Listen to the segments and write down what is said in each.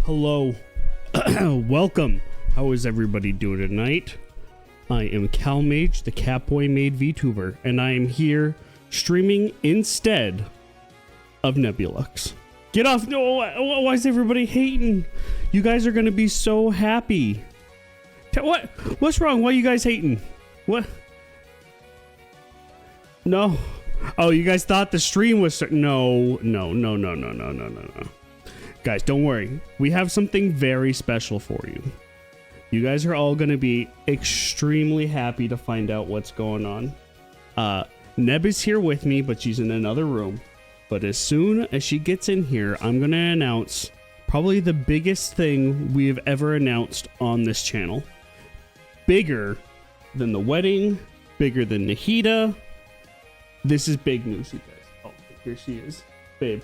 Hello. Welcome. How is everybody doing tonight? I am Calmage, the Catboy Made VTuber, and I am here streaming instead of Nebulux. Get off! No, why is everybody hating? You guys are gonna be so happy. What? What's wrong? Why are you guys hating? What? No. Oh, you guys thought the stream was... No. Guys, don't worry. We have something very special for you. You guys are all going to be extremely happy to find out what's going on. Neb is here with me, but she's in another room. But as soon as she gets in here, I'm going to announce probably the biggest thing we have ever announced on this channel. Bigger than the wedding, bigger than Nahida. This is big news, you guys. Oh, here she is. Babe,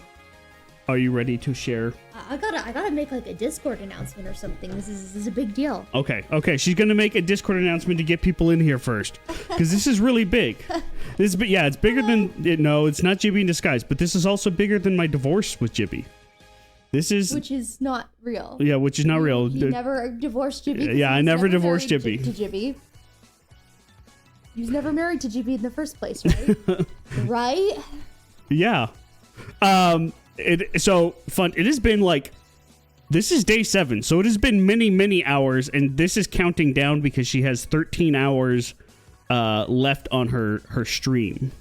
are you ready to share? I gotta make like a Discord announcement or something. This is a big deal. Okay. She's gonna make a Discord announcement to get people in here first, because this is really big. It's bigger than no, it's not Jibby in disguise, but this is also bigger than my divorce with Jibby. Which is not real. Yeah, which is not real. You never divorced Jibby. Yeah, I never divorced Jibby. To Jibby. He was never married to Jibby in the first place, right? Right? Yeah. So fun. It has been like, this is day 7, so it has been many hours, and this is counting down because she has 13 hours left on her stream.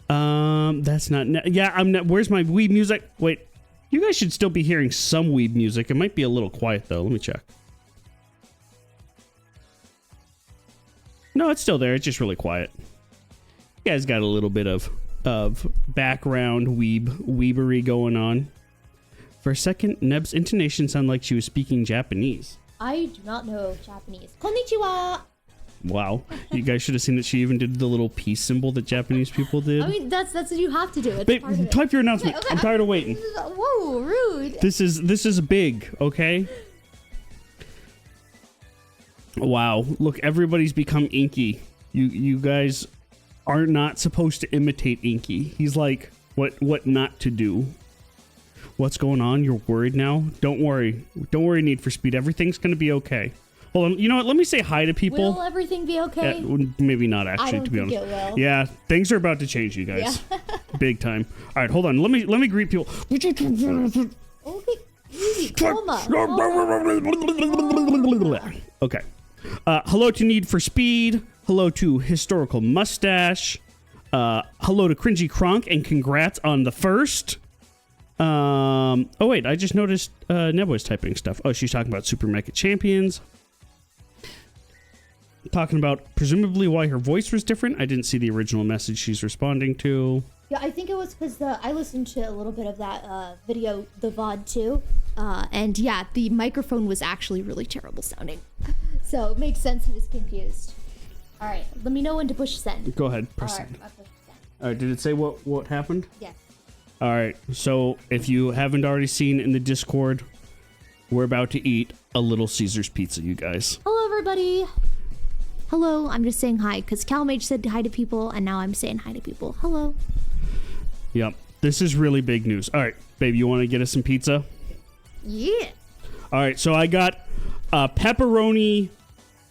That's not. Yeah, I'm not. Where's my weeb music? Wait, you guys should still be hearing some weeb music. It might be a little quiet though. Let me check. No, it's still there. It's just really quiet. You guys got a little bit of background weebery going on. For a second, Neb's intonation sounded like she was speaking Japanese. I do not know Japanese. Konnichiwa! Wow. You guys should have seen that she even did the little peace symbol that Japanese people did. I mean, that's what you have to do. It's Babe, part of it. type your announcement. Okay. I'm tired of waiting. Whoa, rude. This is big, okay? Wow. Look, everybody's become Inky. You guys are not supposed to imitate Inky. He's like, what not to do. What's going on? You're worried now? Don't worry. Don't worry, Need for Speed. Everything's going to be okay. Hold on. You know what? Let me say hi to people. Will everything be okay? Maybe not, actually, I don't to be think honest. it will. Yeah, things are about to change, you guys. Yeah. Big time. All right, hold on. Let me greet people. Okay, easy. Calma. Okay. Hello to Need for Speed. Hello to Historical Mustache. Hello to Cringy Kronk, and congrats on the first. Oh wait, I just noticed Nebvaux is typing stuff. Oh, she's talking about Super Mecha Champions. Talking about presumably why her voice was different. I didn't see the original message she's responding to. Yeah, I think it was because I listened to a little bit of that video, the VOD too. And yeah, the microphone was actually really terrible sounding. So it makes sense he was confused. All right, let me know when to push send. Go ahead, press send. I pushed send. All right, did it say what happened? Yes. All right, so if you haven't already seen in the Discord, we're about to eat a Little Caesars pizza, you guys. Hello, everybody. Hello, I'm just saying hi because Calmage said hi to people, and now I'm saying hi to people. Hello. Yep, this is really big news. All right, babe, you want to get us some pizza? Yeah. All right, so I got pepperoni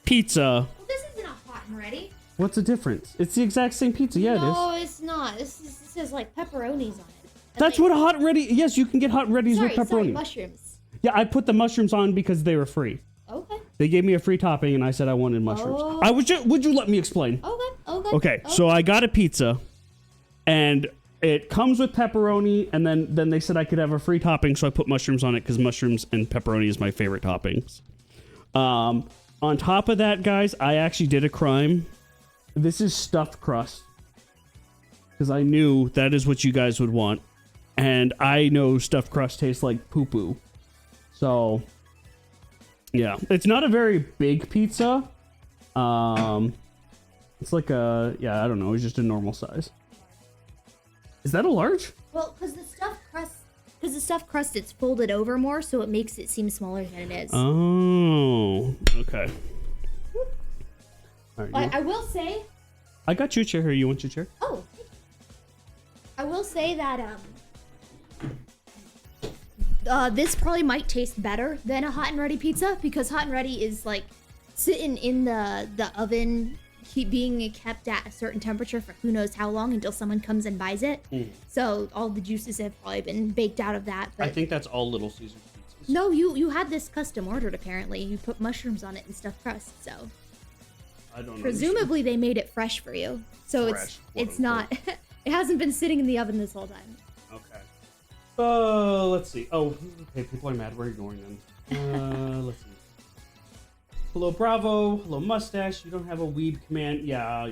pizza. Well, this isn't a hot and ready. What's the difference? It's the exact same pizza. Yeah, No, it is. it's not. This has like pepperonis on it. And That's like, what hot and ready. Yes, you can get hot and readies with pepperoni. Sorry, mushrooms. Yeah, I put the mushrooms on because they were free. Okay. They gave me a free topping, and I said I wanted mushrooms. Oh. I would you let me explain? Okay. So I got a pizza, and it comes with pepperoni, and then they said I could have a free topping, so I put mushrooms on it because mushrooms and pepperoni is my favorite toppings. On top of that, guys, I actually did a crime. This is stuffed crust because I knew that is what you guys would want, and I know stuffed crust tastes like poo-poo. So, yeah, it's not a very big pizza. It's like I don't know, it's just a normal size. Is that a large? Well, because the stuffed crust, it's folded over more, so it makes it seem smaller than it is. Oh, okay. All right, I will say. I got you a chair here. You want your chair? Oh. I will say that this probably might taste better than a hot and ready pizza because hot and ready is like sitting in the oven, being kept at a certain temperature for who knows how long until someone comes and buys it. So all the juices have probably been baked out of that. But I think that's all Little Caesars pizzas. no, you had this custom ordered apparently. You put mushrooms on it and stuffed crust, so I don't know. presumably they made it fresh for you. So Fresh, it's quote, not it hasn't been sitting in the oven this whole time. Okay. Let's see. Oh, okay, people are mad. We're ignoring them. Let's see. Hello, Bravo. Hello, Mustache. You don't have a weeb command. Yeah.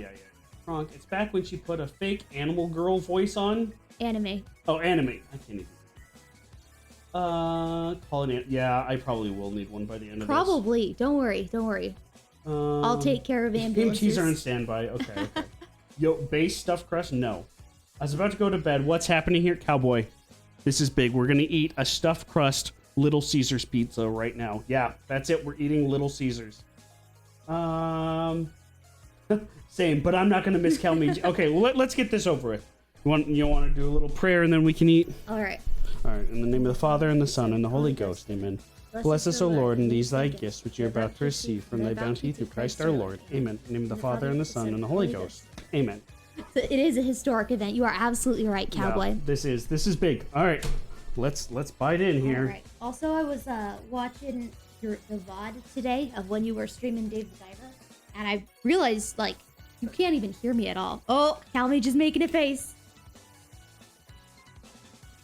Kronk. It's back when she put a fake animal girl voice on. Anime. Oh, anime. I can't even. Calling it. Yeah, I probably will need one by the end of this. Probably. Don't worry. I'll take care of ambulances. Teams are on standby. Okay. Yo, base stuffed crust? No. I was about to go to bed. What's happening here? Cowboy. This is big. We're going to eat a stuffed crust Little Caesars pizza right now. Yeah, that's it. We're eating Little Caesars. Same, but I'm not going to miss Calmage. Okay, well, let's get this over with. You want to do a little prayer and then we can eat? All right. In the name of the Father, and the Son, and the Holy Ghost. Amen. Bless us, O Lord, and these thy gifts, which you are about to receive from thy bounty through Christ our Lord. Amen. In the name of the Father, and the Son, and the Holy Ghost. Amen. So it is a historic event. You are absolutely right, Cowboy. Yeah, this is big. All right, let's bite in here. All right. Also, I was watching the VOD today of when you were streaming Dave the Diver, and I realized, like, you can't even hear me at all. Oh, Calmage is making a face.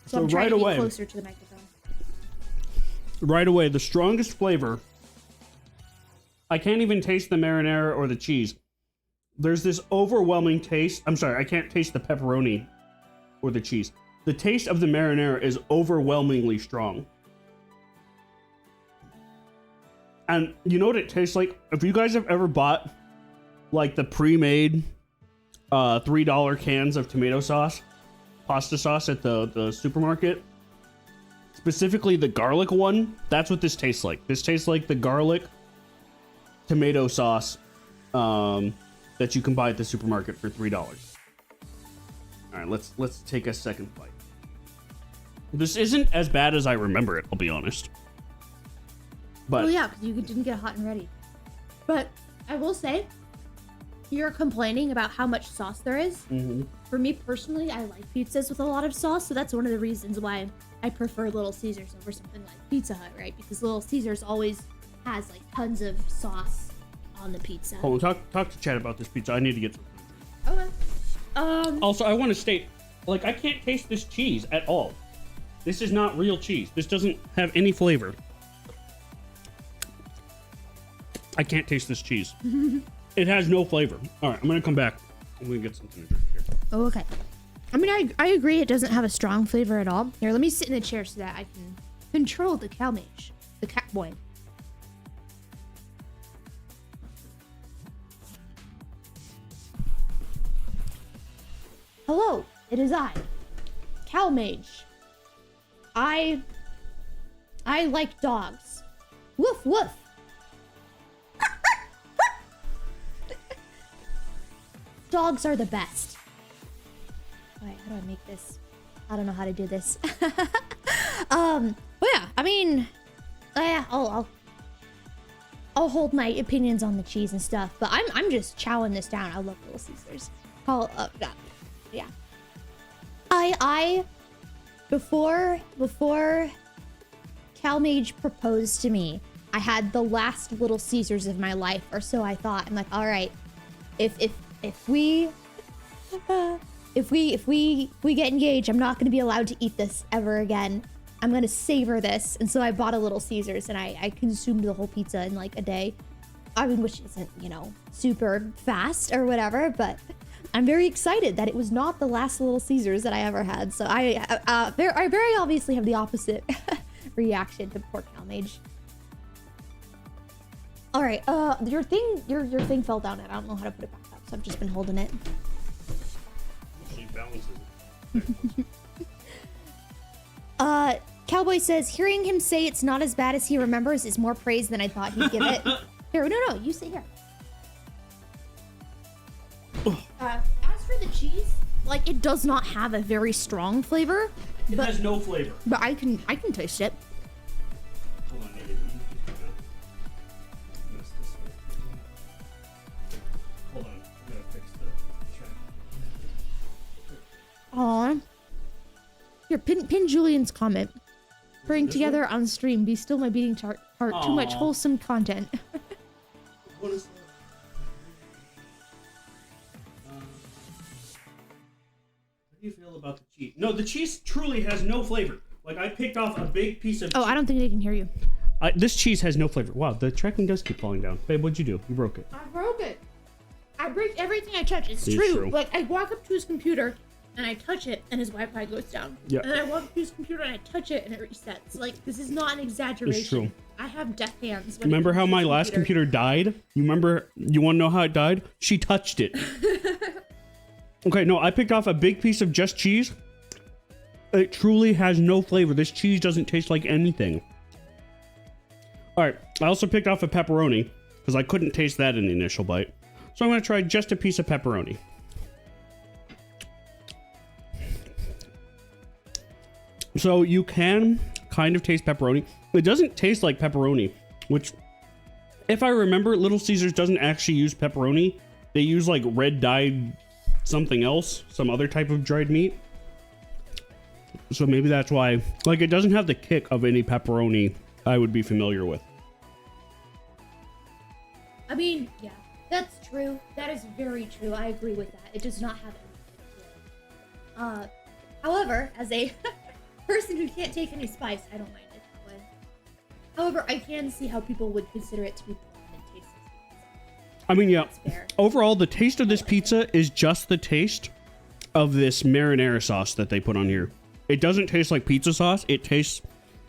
So I'm trying to be closer to the microphone. Right away, the strongest flavor. I can't even taste the marinara or the cheese. There's this overwhelming taste. I'm sorry, I can't taste the pepperoni or the cheese. The taste of the marinara is overwhelmingly strong. And you know what it tastes like? If you guys have ever bought like the pre-made $3 cans of tomato sauce, pasta sauce at the supermarket, specifically the garlic one, that's what this tastes like. This tastes like the garlic tomato sauce that you can buy at the supermarket for $3. All right, let's take a second bite. This isn't as bad as I remember it, I'll be honest. But well, yeah, because you didn't get hot and ready. But I will say, you're complaining about how much sauce there is. Mm-hmm. For me personally, I like pizzas with a lot of sauce, so that's one of the reasons why I prefer Little Caesars over something like Pizza Hut, right? Because Little Caesars always has like tons of sauce on the pizza. Hold on, talk to Chad about this pizza. I need to get something. Okay. Also, I want to state, like, I can't taste this cheese at all. This is not real cheese. This doesn't have any flavor. I can't taste this cheese. It has no flavor. All right, I'm gonna come back. I'm gonna get something to drink here. Oh, okay. I mean, I agree. It doesn't have a strong flavor at all. Here, let me sit in the chair so that I can control the Calmage, the cat boy. Hello, it is I, Calmage. I like dogs. Woof woof. Dogs are the best. Alright, how do I make this? I don't know how to do this. But yeah, I mean, yeah, I'll hold my opinions on the cheese and stuff. But I'm just chowing this down. I love Little Caesars. Yeah. Before Calmage proposed to me, I had the last Little Caesars of my life, or so I thought. I'm like, all right, if we get engaged, I'm not going to be allowed to eat this ever again. I'm going to savor this. And so I bought a Little Caesars and I consumed the whole pizza in like a day. I mean, which isn't, you know, super fast or whatever, but I'm very excited that it was not the last Little Caesars that I ever had. So I very obviously have the opposite reaction to poor Calmage. All right, your thing fell down and I don't know how to put it back up, so I've just been holding it. She balances it. Cowboy says, hearing him say it's not as bad as he remembers is more praise than I thought he'd give it. Here, no, you sit here. As for the cheese, like, it does not have a very strong flavor. It has no flavor. But I can taste it. Hold on, maybe. Hold on, I gotta fix the track. Aw. Here, pin Julian's comment. Praying together on stream. Be still my beating heart. Too much wholesome content. What is that? How do you feel about the cheese? No, the cheese truly has no flavor. Like, I picked off a big piece of cheese. I don't think they can hear you. This cheese has no flavor. Wow, the tracking does keep falling down. Babe, what'd you do? You broke it. I broke it. I break everything I touch. It's true. Like, I walk up to his computer and I touch it and his Wi-Fi goes down. Yeah. And then I walk up to his computer and I touch it and it resets. Like, this is not an exaggeration. It's true. I have death hands. Remember how my last computer died? You want to know how it died? She touched it. Okay, no, I picked off a big piece of just cheese. It truly has no flavor. This cheese doesn't taste like anything. All right, I also picked off a pepperoni because I couldn't taste that in the initial bite. So I'm going to try just a piece of pepperoni. So you can kind of taste pepperoni. It doesn't taste like pepperoni, which, if I remember, Little Caesars doesn't actually use pepperoni. They use like red dyed something else, some other type of dried meat. So maybe that's why, like, it doesn't have the kick of any pepperoni I would be familiar with. I mean, yeah, that's true. That is very true. I agree with that. It does not have anything. However, as a person who can't take any spice, I don't mind it that way. However, I can see how people would consider it to be bland and tasteless. I mean, yeah. Overall, the taste of this pizza is just the taste of this marinara sauce that they put on here. It doesn't taste like pizza sauce. It tastes...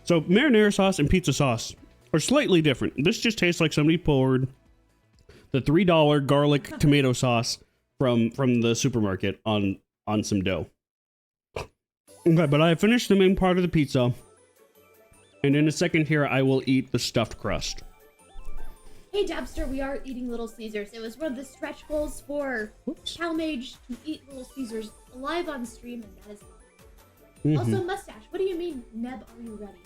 So, marinara sauce and pizza sauce are slightly different. This just tastes like somebody poured the $3 garlic tomato sauce from the supermarket on some dough. Okay, but I finished the main part of the pizza. And in a second here, I will eat the stuffed crust. Hey, Dabster, we are eating Little Caesars. It was one of the stretch goals for Calmage to eat Little Caesars live on stream, and that is fine. Also, Mustache, what do you mean, Neb, are you ready?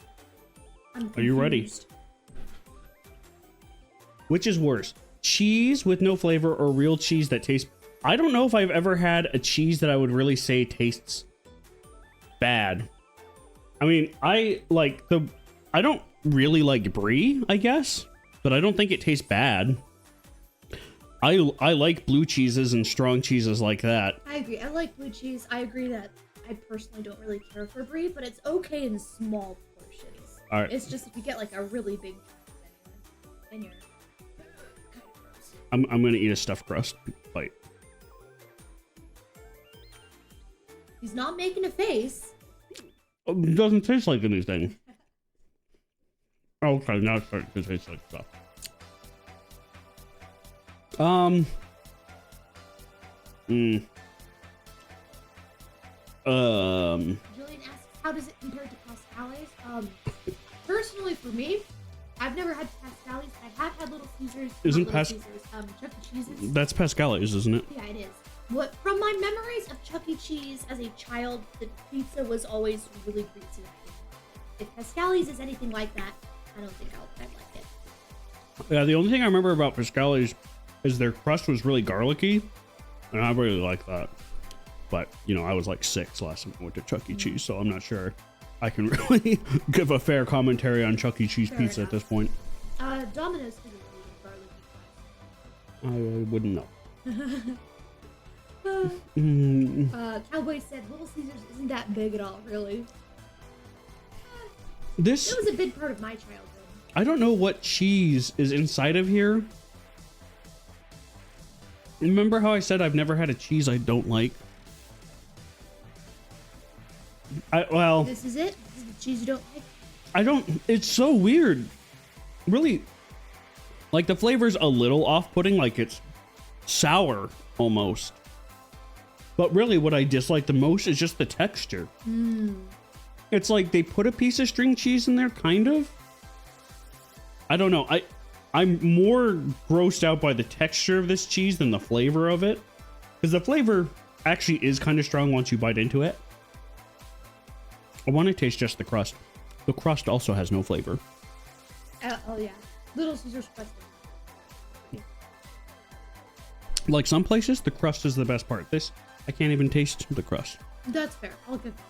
I'm confused. Are you ready? Which is worse, cheese with no flavor or real cheese that tastes... I don't know if I've ever had a cheese that I would really say tastes bad. I mean, I don't really like brie, I guess, but I don't think it tastes bad. I like blue cheeses and strong cheeses like that. I agree. I like blue cheese. I agree that I personally don't really care for brie, but it's okay in small portions. All right. It's just if you get like a really big then you're I'm gonna eat a stuffed crust bite. He's not making a face. It doesn't taste like anything. Okay, now it's starting to taste like stuff. Julian asks, how does it compare to Pascales? Personally for me, I've never had Pascales. I have had Little Caesars. Chuck E. Cheese's. That's Pascales, isn't it? Yeah, it is. What from my memories of Chuck E. Cheese as a child, the pizza was always really greasy. If Pascales is anything like that, I don't think I'd like it. Yeah, the only thing I remember about Pascales is their crust was really garlicky, and I really like that. But, you know, I was like 6 last time I went to Chuck E. Cheese, so I'm not sure I can really give a fair commentary on Chuck E. Cheese pizza at this point. Domino's has a really garlicky I wouldn't know. Cowboy said Little Caesars isn't that big at all, really. It was a big part of my childhood. I don't know what cheese is inside of here. Remember how I said I've never had a cheese I don't like? This is it? This is the cheese you don't like? It's so weird. Really, like the flavor's a little off-putting, like it's sour almost. But really what I dislike the most is just the texture. It's like they put a piece of string cheese in there, kind of. I don't know. I'm more grossed out by the texture of this cheese than the flavor of it. Because the flavor actually is kind of strong once you bite into it. I want to taste just the crust. The crust also has no flavor. Oh yeah, Little Caesars crust. Like some places, the crust is the best part. This, I can't even taste the crust. That's fair. I'll give that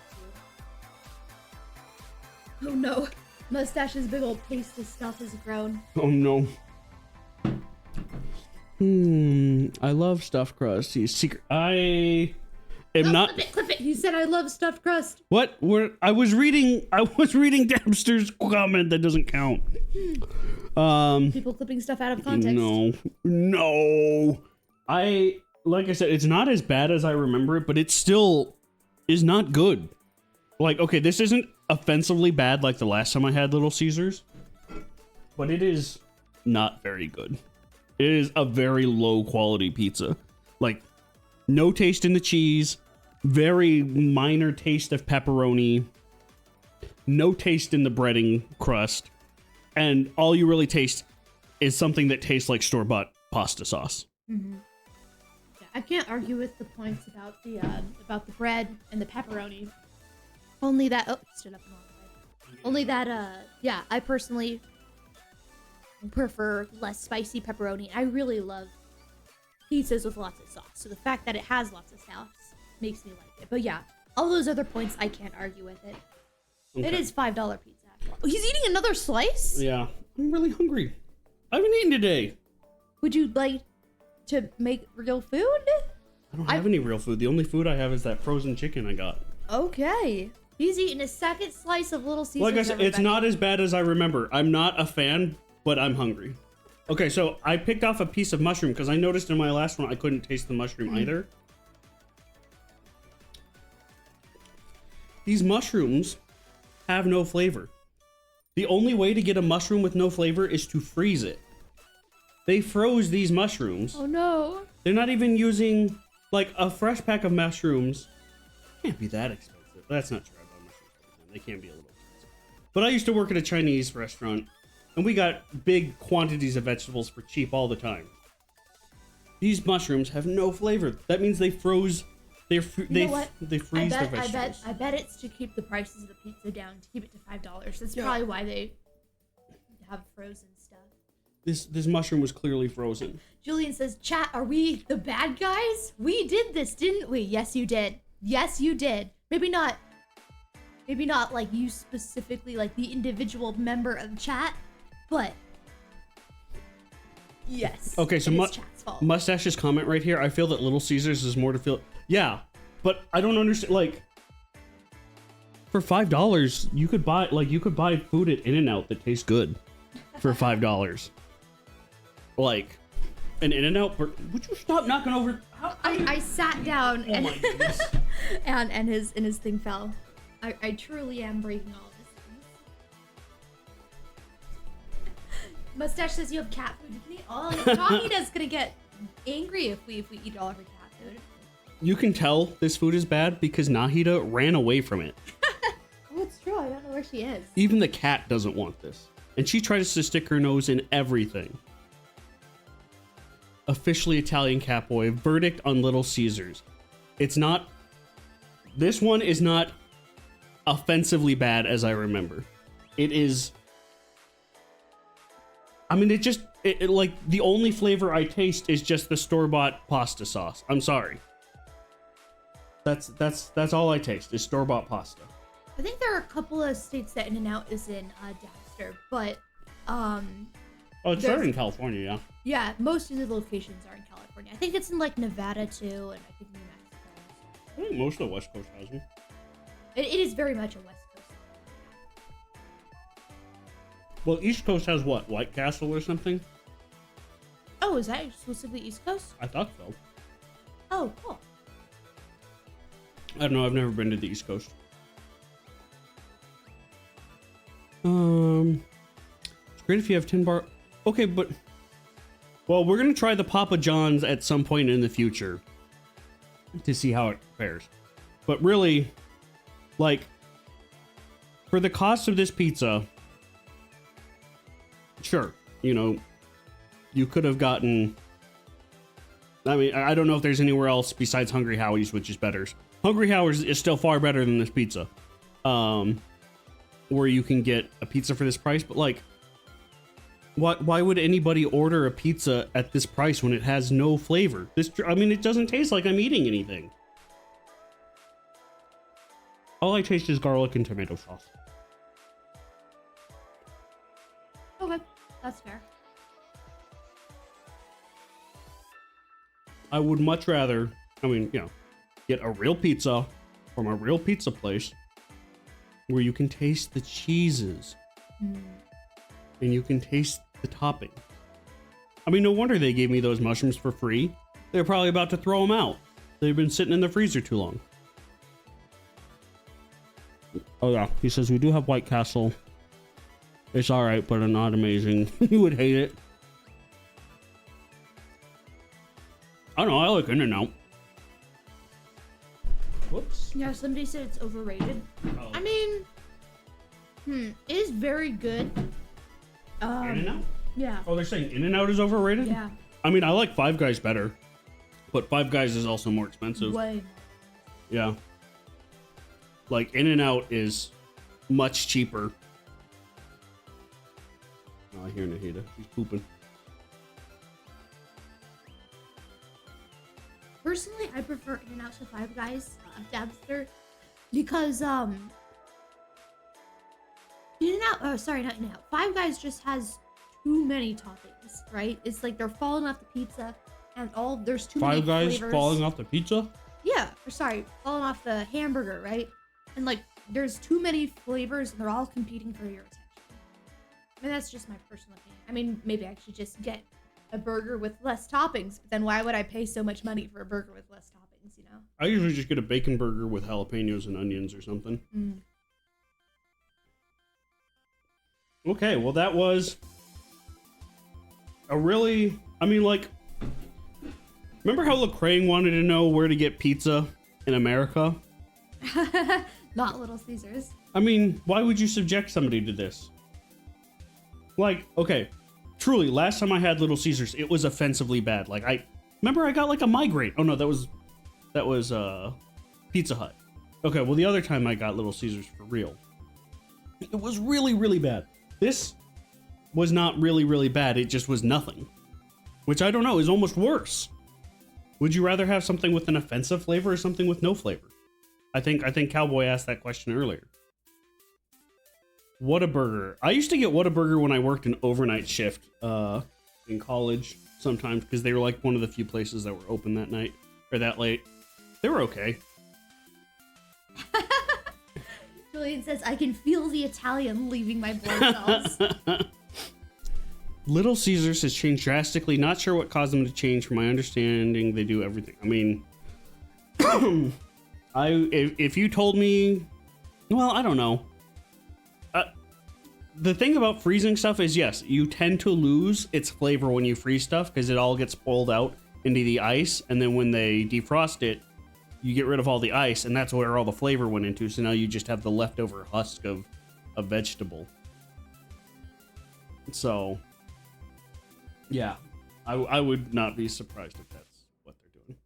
to you. Oh no, Mustache's big old paste of stuff has grown. Oh no. I love stuffed crust. He's secret. I am not. Clip it. He said I love stuffed crust. What? I was reading Dapster's comment that doesn't count. People clipping stuff out of context. No. Like I said, it's not as bad as I remember it, but it still is not good. Like, okay, this isn't offensively bad like the last time I had Little Caesars, but it is not very good. It is a very low quality pizza. Like, no taste in the cheese, very minor taste of pepperoni, no taste in the breading crust, and all you really taste is something that tastes like store-bought pasta sauce. Mm-hmm. Yeah, I can't argue with the points about the bread and the pepperoni. Only that stood up the wrong way. Only that yeah, I personally prefer less spicy pepperoni. I really love pizzas with lots of sauce. So the fact that it has lots of sauce makes me like it. But yeah, all those other points, I can't argue with it. Okay. It is $5 pizza. Oh, he's eating another slice? Yeah. I'm really hungry. I haven't eaten today. Would you like to make real food? I don't have any real food. The only food I have is that frozen chicken I got. Okay. He's eating a second slice of Little Caesars. Like I said, it's not as bad as I remember. I'm not a fan, but I'm hungry. Okay, so I picked off a piece of mushroom because I noticed in my last one I couldn't taste the mushroom either. These mushrooms have no flavor. The only way to get a mushroom with no flavor is to freeze it. They froze these mushrooms. Oh no. They're not even using, like, a fresh pack of mushrooms. Can't be that expensive. That's not true. I buy mushrooms. They can be a little expensive. But I used to work at a Chinese restaurant, and we got big quantities of vegetables for cheap all the time. These mushrooms have no flavor. That means they froze. They freeze the vegetables. I bet it's to keep the prices of the pizza down, to keep it to $5. That's probably why they have frozen stuff. This mushroom was clearly frozen. Julian says, "Chat, are we the bad guys? We did this, didn't we?" Yes, you did. Yes, you did. Maybe not like you specifically, like the individual member of chat, but yes. Okay, so Mustache's comment right here. I feel that Little Caesars is more to feel. Yeah, but I don't understand. Like, for $5, you could buy food at In-N-Out that tastes good for $5. Like, an In-N-Out. Would you stop knocking over? I sat down and my goodness. and his thing fell. I truly am breaking all of this things. Mustache says you have cat food. You can eat all. Tahina's gonna get angry if we eat all of her cat food. You can tell this food is bad because Nahida ran away from it. Oh, it's true. I don't know where she is. Even the cat doesn't want this, and she tries to stick her nose in everything. Officially Italian Catboy. Verdict on Little Caesars. It's not. This one is not offensively bad as I remember. It is. I mean, it like the only flavor I taste is just the store-bought pasta sauce. I'm sorry. That's all I taste is store-bought pasta. I think there are a couple of states that In-N-Out is in Dapster, but oh, it's started in California, yeah. Yeah, most of the locations are in California. I think it's in like Nevada too, and I think New Mexico. I think most of the West Coast has them. It is very much a West Coast. Well, East Coast has what? White Castle or something? Oh, is that exclusively East Coast? I thought so. Oh, cool. I don't know. I've never been to the East Coast. It's great if you have 10 bar. Okay, but well, we're gonna try the Papa John's at some point in the future to see how it fares. But really, like, for the cost of this pizza, sure, you know, you could have gotten I mean, I don't know if there's anywhere else besides Hungry Howie's, which is better. Hungry Howie's is still far better than this pizza. Where you can get a pizza for this price, but like, why would anybody order a pizza at this price when it has no flavor? I mean, it doesn't taste like I'm eating anything. All I taste is garlic and tomato sauce. Okay, that's fair. I would much rather, I mean, you know, get a real pizza from a real pizza place where you can taste the cheeses and you can taste the topping. I mean, no wonder they gave me those mushrooms for free. They're probably about to throw them out. They've been sitting in the freezer too long. Oh yeah, he says we do have White Castle. It's all right, but not amazing. You would hate it. I don't know, I like In-N-Out. Whoops. Yeah, somebody said it's overrated. Oh. I mean, it is very good. In-N-Out? Yeah. Oh, they're saying In-N-Out is overrated? Yeah. I mean, I like Five Guys better, but Five Guys is also more expensive. Way. Yeah. Like, In-N-Out is much cheaper. Oh, I hear Nahida. She's pooping. Personally, I prefer In-N-Out to Five Guys, Dabster, because In-N-Out, sorry, not In-N-Out. Five Guys just has too many toppings, right? It's like they're falling off the pizza, and there's too many flavors. Five Guys falling off the pizza? Yeah, or sorry, falling off the hamburger, right? And like, there's too many flavors, and they're all competing for your attention. I mean, that's just my personal opinion. I mean, maybe I should just get a burger with less toppings, but then why would I pay so much money for a burger with less toppings, you know? I usually just get a bacon burger with jalapenos and onions or something. Okay, well that was a really, I mean, like, remember how Lecrae wanted to know where to get pizza in America? Not Little Caesars. I mean, why would you subject somebody to this? Like, okay, truly, last time I had Little Caesars, it was offensively bad. Like, I got like a migraine. Oh no, that was Pizza Hut. Okay, well the other time I got Little Caesars for real, it was really, really bad. This was not really, really bad. It just was nothing, which I don't know is almost worse. Would you rather have something with an offensive flavor or something with no flavor? I think Cowboy asked that question earlier. Whataburger. I used to get Whataburger when I worked an overnight shift in college sometimes because they were like one of the few places that were open that night or that late. They were okay. Julian says, I can feel the Italian leaving my blood cells. Little Caesars has changed drastically. Not sure what caused them to change. From my understanding, they do everything. I mean, if you told me, well, I don't know. The thing about freezing stuff is, yes, you tend to lose its flavor when you freeze stuff because it all gets pulled out into the ice, and then when they defrost it, you get rid of all the ice, and that's where all the flavor went into. So now you just have the leftover husk of a vegetable. So, yeah, I would not be surprised if that's what they're doing.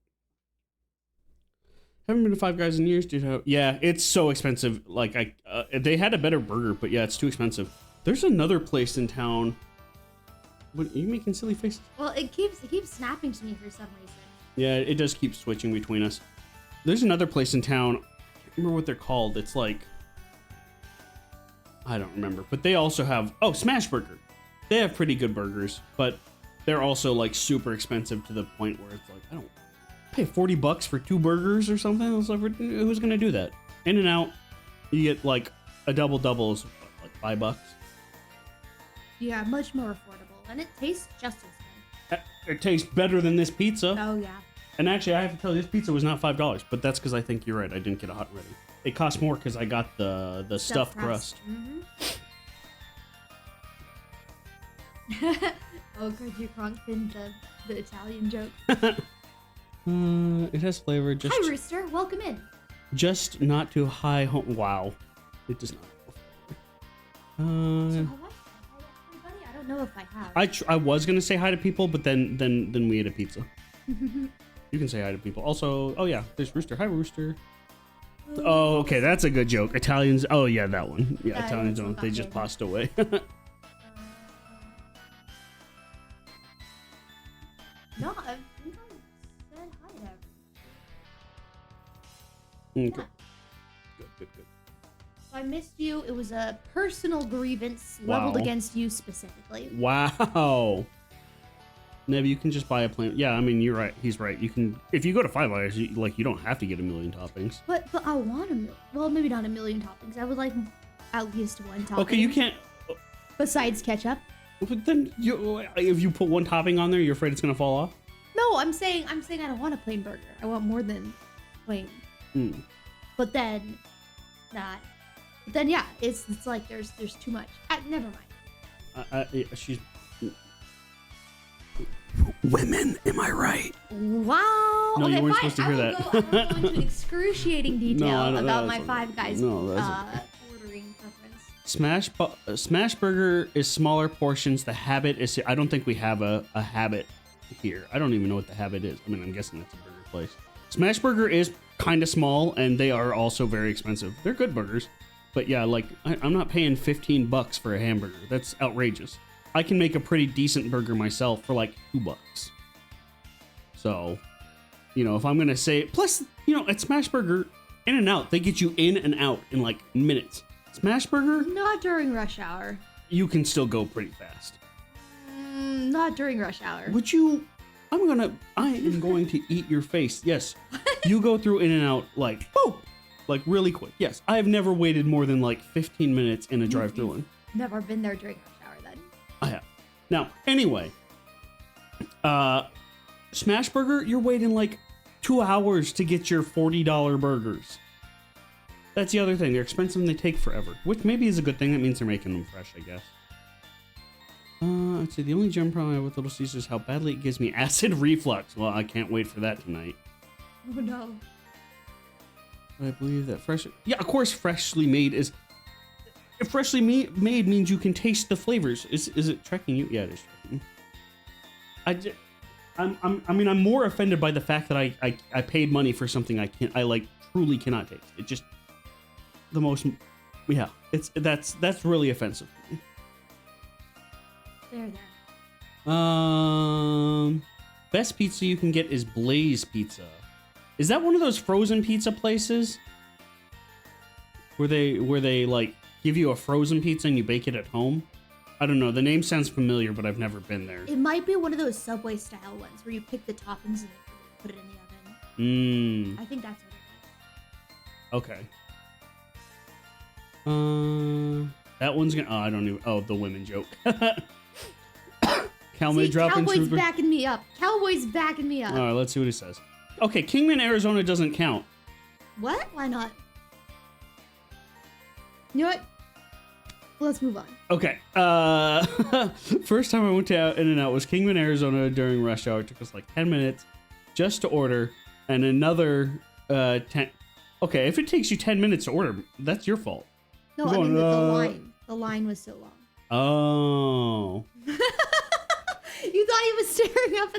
Haven't been to Five Guys in years, dude. Yeah, it's so expensive. Like, they had a better burger, but yeah, it's too expensive. There's another place in town. What, are you making silly faces? Well, it keeps snapping to me for some reason. Yeah, it does keep switching between us. There's another place in town. I can't remember what they're called. It's like, I don't remember, but they also have, Smash Burger. They have pretty good burgers, but they're also like super expensive to the point where it's like, I don't pay $40 for 2 burgers or something. I was like, who's gonna do that? In-N-Out, you get like a double is like $5. Yeah, much more affordable, and it tastes just as good. It tastes better than this pizza. Oh yeah. And actually, I have to tell you, this pizza was not $5, but that's because I think you're right. I didn't get a hot and ready. It cost more because I got the stuffed crust. Oh, could you Kronk pinned the Italian joke? It has flavor. Just Hi, Rooster. Welcome in. Just not too high. Wow, it does not. So everybody? I don't know if I have. I was gonna say hi to people, but then we ate a pizza. You can say hi to people. Also, oh yeah, there's Rooster. Hi, Rooster. Oh, okay, that's a good joke. Italians. Oh yeah, that one. Yeah, Italians don't. They just passed away. No, I think I said hi to everyone. Okay. Yeah. Good. So I missed you. It was a personal grievance leveled against you specifically. Wow. Neb, you can just buy a plane. Yeah, I mean, you're right. He's right. You can, if you go to Five Eyes, you don't have to get a million toppings. But I want a million. Well, maybe not a million toppings. I would like at least one topping. Okay, you can't. Besides ketchup. But then, if you put one topping on there, you're afraid it's gonna fall off. No, I'm saying I don't want a plain burger. I want more than plain. But then, yeah, it's like there's too much. Never mind. She's. Women, am I right? Wow. No, okay, you weren't fine. supposed to hear that. I will go into excruciating detail about my Five Guys ordering preference. Smash Burger is smaller portions. The Habit is. I don't think we have a Habit here. I don't even know what the Habit is. I mean, I'm guessing it's a burger place. Smash Burger is kind of small, and they are also very expensive. They're good burgers, but yeah, like I'm not paying $15 for a hamburger. That's outrageous. I can make a pretty decent burger myself for like $2. So, if I'm gonna say, plus, at Smash Burger, In and Out, they get you in and out in like minutes. Smash Burger, Not during rush hour. you can still go pretty fast. Not during rush hour. I am going to eat your face. Yes, you go through In and Out like, oh, like really quick. Yes, I have never waited more than like 15 minutes in a drive-thru. Never been there during rush hour then. I have. Now, anyway, Smash Burger, you're waiting like 2 hours to get your $40 burgers. That's the other thing. They're expensive and they take forever, which maybe is a good thing. That means they're making them fresh, I guess. Let's see. The only gem problem I have with Little Caesars is how badly it gives me acid reflux. Well, I can't wait for that tonight. Oh no. But I believe that yeah, of course, freshly made is. Freshly made means you can taste the flavors. Is it tracking you? Yeah, it is tracking. I'm more offended by the fact that I paid money for something I truly cannot taste. It just the most. Yeah, that's really offensive to me. There. Best pizza you can get is Blaze Pizza. Is that one of those frozen pizza places? Where they like give you a frozen pizza and you bake it at home? I don't know. The name sounds familiar, but I've never been there. It might be one of those Subway style ones where you pick the toppings and put it in the oven. I think that's what it is. Okay. That one's gonna. Oh, I don't even. Oh, the women joke. Calmage dropping. Cowboy's backing me up. Cowboy's backing me up. All right, let's see what he says. Okay, Kingman, Arizona doesn't count. What? Why not? You know what? Let's move on. Okay. First time I went to In-N-Out was Kingman, Arizona during rush hour. It took us like 10 minutes just to order, and another 10. Okay, if it takes you 10 minutes to order, that's your fault. No, I mean with the line. The line was so long. Oh. You thought he was staring up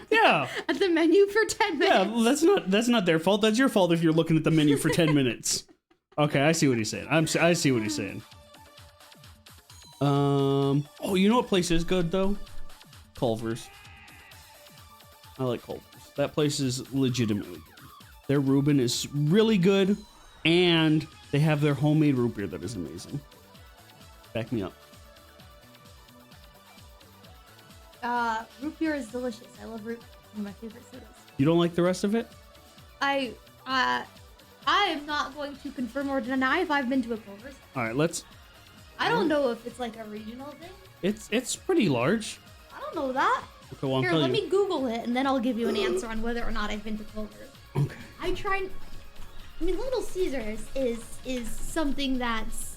at the menu for 10 minutes. Yeah, well, that's not their fault. That's your fault if you're looking at the menu for 10 minutes. Okay, I see what he's saying. I see what he's saying. Oh, you know what place is good though? Culver's. I like Culver's. That place is legitimately good. Their Reuben is really good, and they have their homemade root beer that is amazing. Back me up. Root beer is delicious. I love root beer. One of my favorite sodas. You don't like the rest of it? I am not going to confirm or deny if I've been to a Culver's. All right, I don't know if it's like a regional thing. It's pretty large. I don't know that. Okay, well, Here, let me Google it, and then I'll give you an answer on whether or not I've been to Culver's. Okay. I mean, Little Caesars is something that's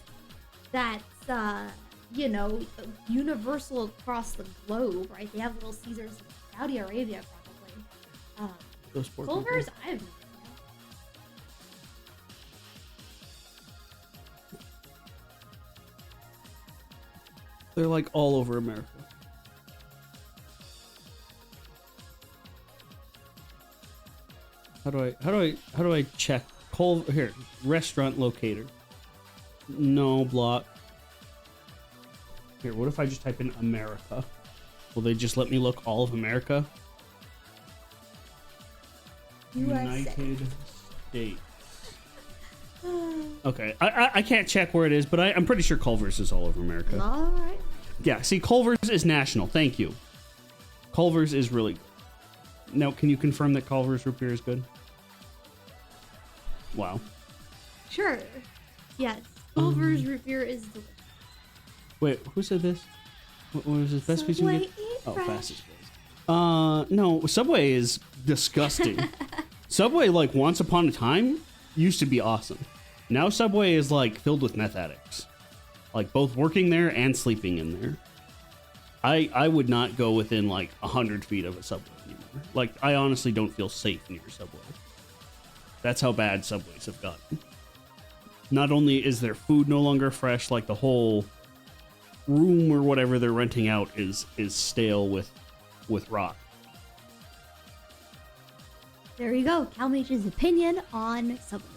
universal across the globe, right? They have Little Caesars in Saudi Arabia, probably. Culver's, I have no idea. They're like all over America. How do I check here? Restaurant locator. No block. Here, what if I just type in America? Will they just let me look all of America? United States. Okay, I can't check where it is, but I'm pretty sure Culver's is all over America. All right. Yeah, see, Culver's is national. Thank you. Culver's is really good. Now, can you confirm that Culver's root beer is good? Wow. Sure. Yes. Culver's root beer is delicious. Wait, who said this? What was it? Best piece you Subway get? eat Oh, fresh. fastest place. No, Subway is disgusting. Subway, like, once upon a time, used to be awesome. Now Subway is, like, filled with meth addicts. Like, both working there and sleeping in there. I would not go within, like, 100 feet of a Subway anymore. Like, I honestly don't feel safe near Subway. That's how bad Subways have gotten. Not only is their food no longer fresh, like, the whole room or whatever they're renting out is stale with rot. There you go. Calmage's opinion on Subways.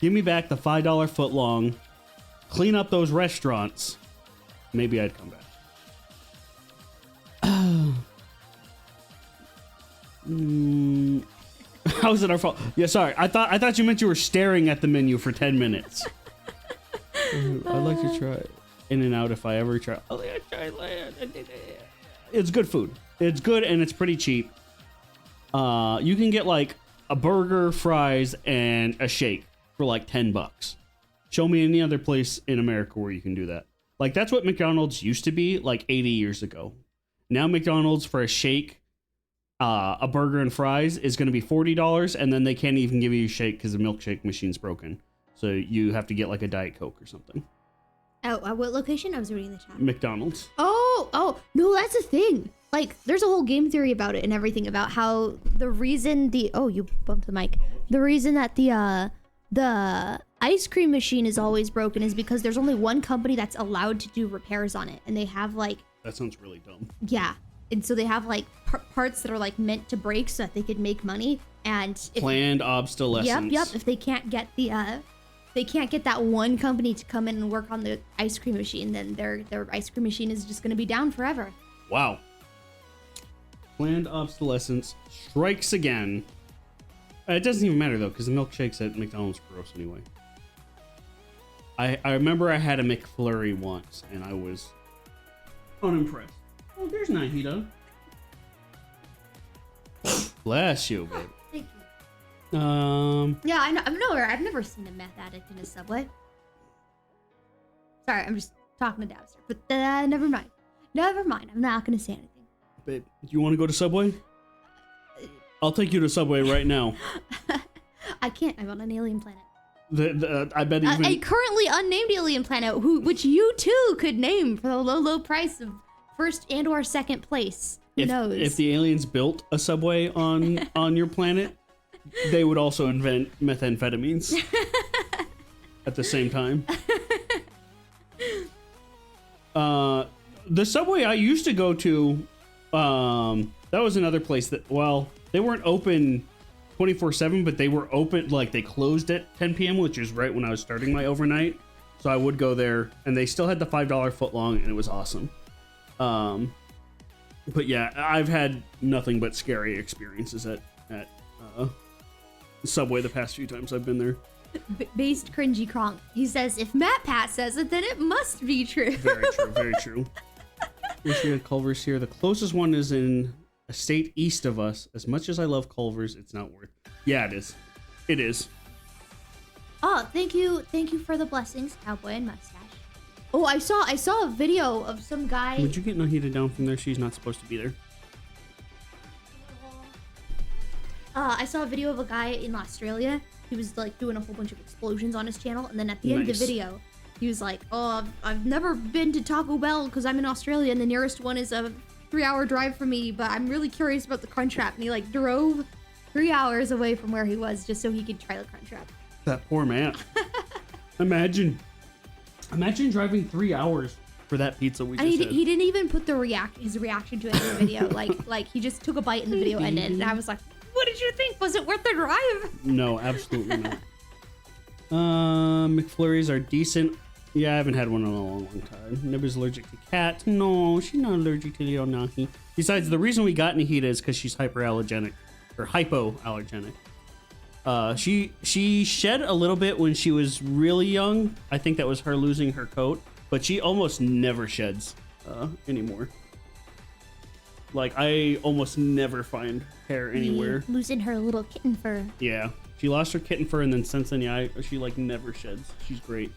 Give me back the $5 footlong. Clean up those restaurants. Maybe I'd come back. How's it our fault? Yeah, sorry. I thought you meant you were staring at the menu for 10 minutes. I'd like to try In and Out if I ever try. It's good food. It's good and it's pretty cheap. You can get like a burger, fries, and a shake for like $10. Show me any other place in America where you can do that. Like, that's what McDonald's used to be like 80 years ago. Now McDonald's for a shake, a burger and fries is going to be $40, and then they can't even give you a shake because the milkshake machine's broken. So you have to get like a Diet Coke or something. Oh, at what location? I was reading the chat. McDonald's. Oh, no, that's a thing. Like, there's a whole game theory about it and everything about how the reason you bumped the mic. The reason that the ice cream machine is always broken is because there's only one company that's allowed to do repairs on it, and they have like. That sounds really dumb. Yeah, and so they have like parts that are like meant to break so that they could make money, and planned obsolescence. Yep. If they can't get that one company to come in and work on the ice cream machine, then their ice cream machine is just going to be down forever. Wow. Planned obsolescence strikes again. It doesn't even matter though, because the milkshakes at McDonald's are gross anyway. I remember I had a McFlurry once, and I was unimpressed. Oh, there's Nahida. Bless you, babe. Thank you. Yeah, I know. I've never seen a meth addict in a Subway. Sorry, I'm just talking to Dabster. But never mind. I'm not gonna say anything. Babe, do you want to go to Subway? I'll take you to Subway right now. I can't. I'm on an alien planet. I bet even a currently unnamed alien planet, which you too could name for the low price of first and or second place. Who knows? If the aliens built a Subway on your planet, they would also invent methamphetamines at the same time. The Subway I used to go to, that was another place that, well, they weren't open 24/7, but they were open, like they closed at 10 p.m., which is right when I was starting my overnight. So I would go there, and they still had the $5 footlong, and it was awesome. But yeah, I've had nothing but scary experiences at Subway the past few times I've been there. Based cringy cronk. He says, if Matt Pat says it, then it must be true. Very true, very true. Wish we had Culver's here. The closest one is in a state east of us. As much as I love Culver's, it's not worth. Yeah, it is. It is. Oh, thank you for the blessings, Cowboy and Mustache. Oh, I saw a video of some guy. Would you get Nahida down from there? She's not supposed to be there. I saw a video of a guy in Australia. He was like doing a whole bunch of explosions on his channel, and then at the end of the video, he was like, "Oh, I've never been to Taco Bell because I'm in Australia, and the nearest one is a 3-hour drive from me. But I'm really curious about the Crunchwrap." And he like drove 3 hours away from where he was just so he could try the Crunchwrap. That poor man. Imagine driving 3 hours for that pizza we just had. He didn't even put his reaction to it in the video. like he just took a bite and the video ended, and I was like, What did you think? Was it worth the drive? No, absolutely not. McFlurries are decent. Yeah, I haven't had one in a long time. Neb's allergic to cats. No, she's not allergic to little Nahi. Besides, the reason we got Nahida is because she's hyperallergenic or hypoallergenic. She shed a little bit when she was really young. I think that was her losing her coat, but she almost never sheds anymore. Like, I almost never find hair anywhere. Losing her little kitten fur. Yeah, she lost her kitten fur, and then since then, yeah, she like never sheds. She's great.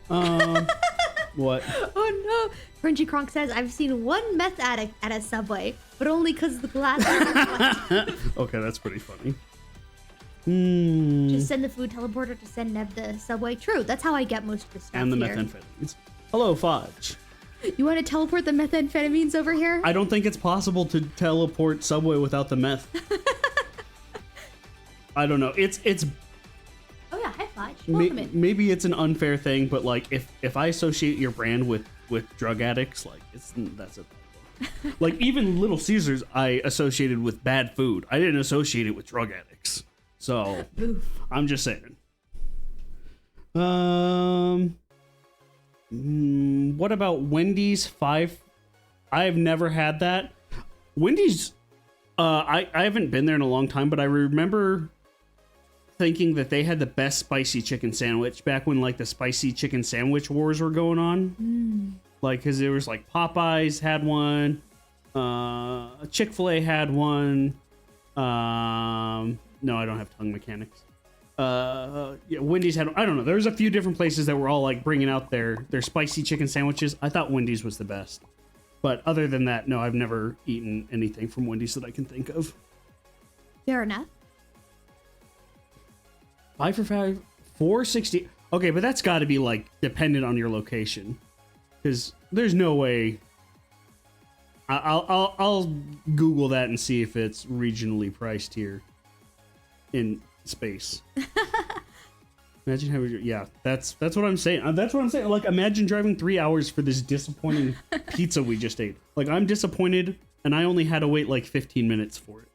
What? Oh no! Crunchy Kronk says, I've seen one meth addict at a Subway, but only because the glass is Okay, that's pretty funny. Just send the food teleporter to send Neb the Subway. True, that's how I get most of the stuff And the here. methamphetamines. Hello, Fudge. You want to teleport the methamphetamines over here? I don't think it's possible to teleport Subway without the meth. I don't know. It's Oh yeah, hi Fudge. Welcome in. maybe it's an unfair thing, but like if I associate your brand with drug addicts, like that's a problem. Like even Little Caesars, I associated with bad food. I didn't associate it with drug addicts. So I'm just saying. What about Wendy's 5? I've never had that. Wendy's. I haven't been there in a long time, but I remember thinking that they had the best spicy chicken sandwich back when like the spicy chicken sandwich wars were going on. Like, because there was like Popeyes had one, Chick-fil-A had one. No, I don't have tongue mechanics. Yeah, Wendy's had, I don't know. There's a few different places that were all like bringing out their spicy chicken sandwiches. I thought Wendy's was the best. But other than that, no, I've never eaten anything from Wendy's that I can think of. Fair enough. 5 for $5, $4.60. Okay, but that's got to be like dependent on your location, because there's no way. I'll Google that and see if it's regionally priced here in space. Imagine having, yeah, that's what I'm saying. That's what I'm saying. Like, imagine driving 3 hours for this disappointing pizza we just ate. Like, I'm disappointed, and I only had to wait like 15 minutes for it.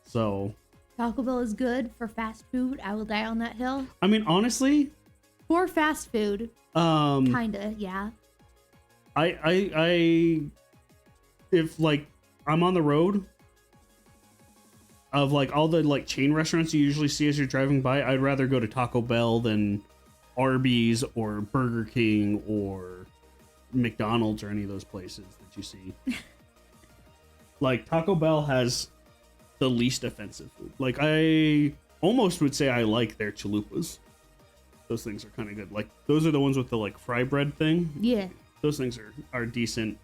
So. Taco Bell is good for fast food. I will die on that hill. I mean, honestly. For fast food. Kinda, yeah. I if like I'm on the road of like all the like chain restaurants you usually see as you're driving by, I'd rather go to Taco Bell than Arby's or Burger King or McDonald's or any of those places that you see. Like, Taco Bell has the least offensive food. Like, I almost would say I like their chalupas. Those things are kind of good. Like, those are the ones with the like fry bread thing. Yeah. Those things are decent.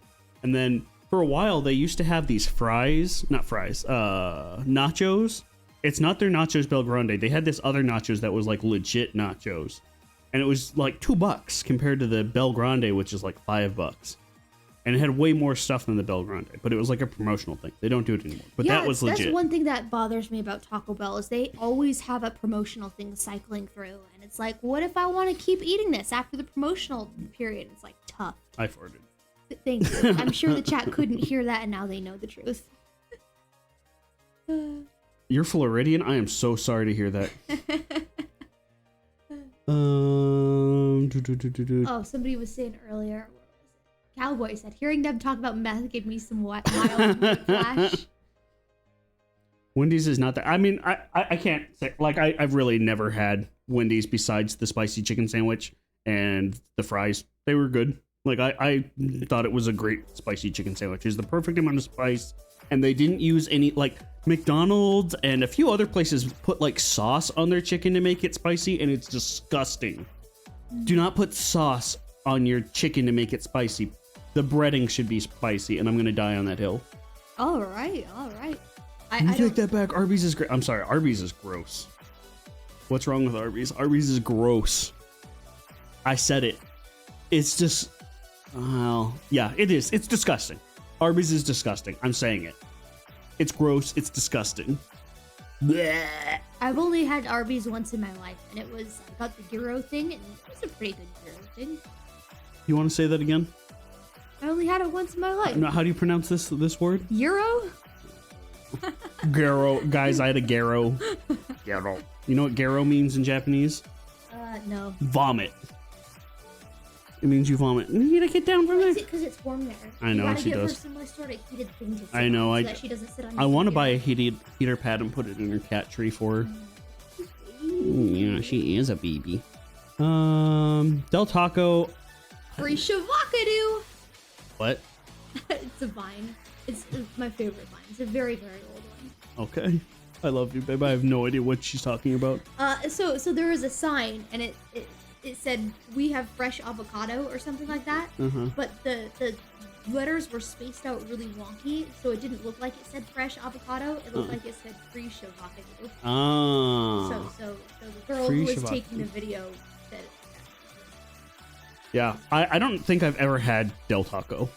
And then for a while they used to have these nachos. It's not their nachos Bel Grande. They had this other nachos that was like legit nachos. And it was like $2 compared to the Bel Grande, which is like $5. And it had way more stuff than the Bel Grande, but it was like a promotional thing. They don't do it anymore. But that was legit. That's one thing that bothers me about Taco Bell is they always have a promotional thing cycling through. And it's like, what if I want to keep eating this after the promotional period? It's like tough. I farted. Thank you. I'm sure the chat couldn't hear that, and now they know the truth. You're Floridian? I am so sorry to hear that. Oh, somebody was saying earlier, Cowboy said, hearing them talk about meth gave me some mild flash. Wendy's is not that. I mean, I can't say, like, I've really never had Wendy's besides the spicy chicken sandwich and the fries. They were good. Like, I thought it was a great spicy chicken sandwich. It's the perfect amount of spice, and they didn't use any, like, McDonald's and a few other places put, like, sauce on their chicken to make it spicy, and it's disgusting. Do not put sauce on your chicken to make it spicy. The breading should be spicy, and I'm gonna die on that hill. All right. I take that back. Arby's is great. I'm sorry, Arby's is gross. What's wrong with Arby's? Arby's is gross. I said it. It's just, well, yeah, it is. It's disgusting. Arby's is disgusting. I'm saying it. It's gross. It's disgusting. Blech. I've only had Arby's once in my life, and it was, I got the gyro thing, and it was a pretty good gyro thing. You want to say that again? I only had it once in my life. No, how do you pronounce this word? Euro? Garo. Guys, I had a garo. Garo. You know what garo means in Japanese? No. Vomit. It means you vomit. You need to get down from there. Because it's warm there. I know, she does. Some sort of heated thing to sit I know. on so that she doesn't sit on I want to buy a heater pad and put it in her cat tree for her. Yeah, she is a baby. Del Taco. Free Shavakadu. What? It's a vine. It's my favorite vine. It's a very, very old one. Okay. I love you, babe. I have no idea what she's talking about. So there was a sign, and it said, "We have fresh avocado," or something like that. But the letters were spaced out really wonky, so it didn't look like it said fresh avocado. It looked like it said free Shavakadu. So the girl who was taking the video said. Yeah, I don't think I've ever had Del Taco,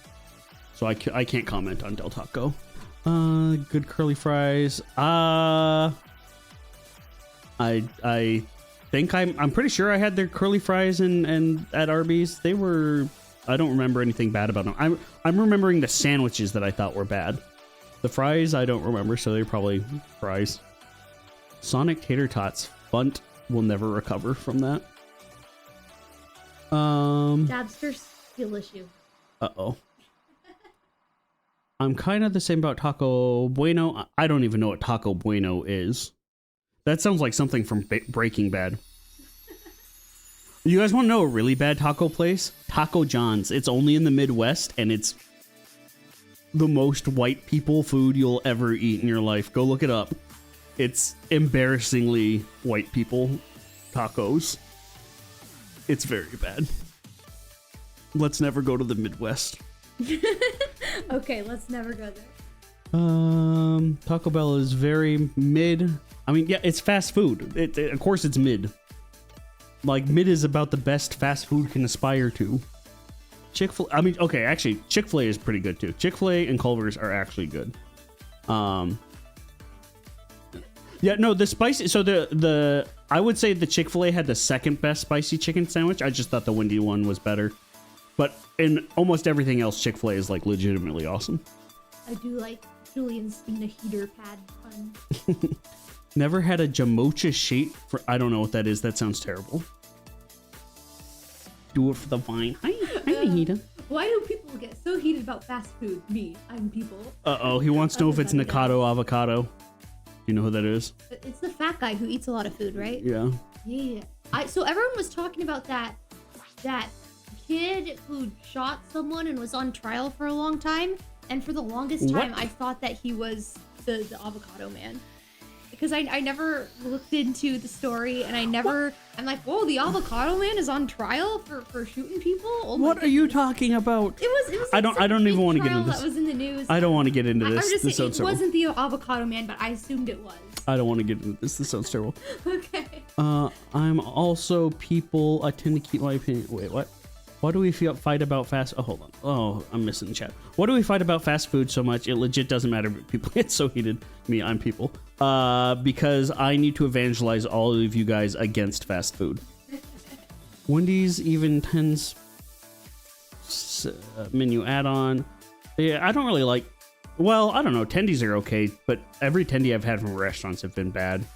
so I can't comment on Del Taco. Good curly fries. I think I'm pretty sure I had their curly fries and at Arby's. They were, I don't remember anything bad about them. I'm remembering the sandwiches that I thought were bad. The fries I don't remember, so they're probably fries. Sonic tater tots. Bunt will never recover from that. Dabster's skill issue. Uh-oh. I'm kind of the same about Taco Bueno. I don't even know what Taco Bueno is. That sounds like something from Breaking Bad. You guys want to know a really bad taco place? Taco John's. It's only in the Midwest, and it's the most white people food you'll ever eat in your life. Go look it up. It's embarrassingly white people tacos. It's very bad. Let's never go to the Midwest. Okay, let's never go there. Taco Bell is very mid. I mean, yeah, it's fast food. Of course it's mid. Like, mid is about the best fast food can aspire to. Chick-fil-A, I mean, okay, actually, Chick-fil-A is pretty good too. Chick-fil-A and Culver's are actually good. Yeah, no, the spicy, so the I would say the Chick-fil-A had the second best spicy chicken sandwich. I just thought the Wendy one was better. But in almost everything else, Chick-fil-A is like legitimately awesome. I do like Julian's in a heater pad fun. Never had a jamocha shape for, I don't know what that is. That sounds terrible. Do it for the vine. Hi, Anita. Why do people get so heated about fast food? Me, I'm people. Uh-oh, he wants to know if it's Nikado avocado. Do you know who that is? It's the fat guy who eats a lot of food, right? Yeah. Yeah. So everyone was talking about that kid who shot someone and was on trial for a long time. And for the longest time, I thought that he was the avocado man. Because I never looked into the story, and I'm like, whoa, the avocado man is on trial for shooting people? Oh, what are you talking about? It was I don't even want to get into this. That was in the news. I don't want to get into this. I'm just saying, it wasn't the avocado man, but I assumed it was. I don't want to get into this. This sounds terrible. Okay. I'm also people. I tend to keep my opinion. Wait, what? Why do we fight about fast? Oh, hold on. Oh, I'm missing the chat. Why do we fight about fast food so much? It legit doesn't matter. People get so heated. Me, I'm people. Because I need to evangelize all of you guys against fast food. Wendy's even tends menu add-on. Yeah, I don't really like. Well, I don't know. Tendies are okay, but every tendy I've had from restaurants have been bad.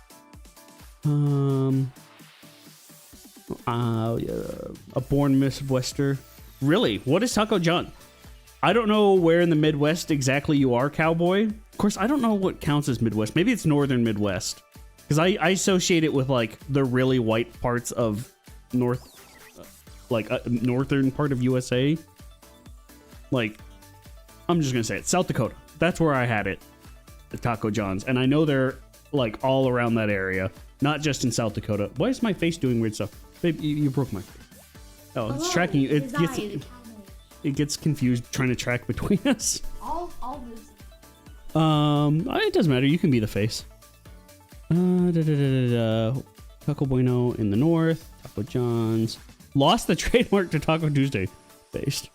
A born Midwester. Really? What is Taco John? I don't know where in the Midwest exactly you are, cowboy. Of course, I don't know what counts as Midwest. Maybe it's northern Midwest. Because I associate it with, like, the really white parts of northern part of USA. Like, I'm just going to say it. South Dakota. That's where I had it. The Taco John's. And I know they're, like, all around that area. Not just in South Dakota. Why is my face doing weird stuff? Babe, you broke my face. Oh, it's tracking you. It gets confused trying to track between us. I'll move. It doesn't matter. You can be the face. Taco Bueno in the north. Taco John's. Lost the trademark to Taco Tuesday. Based.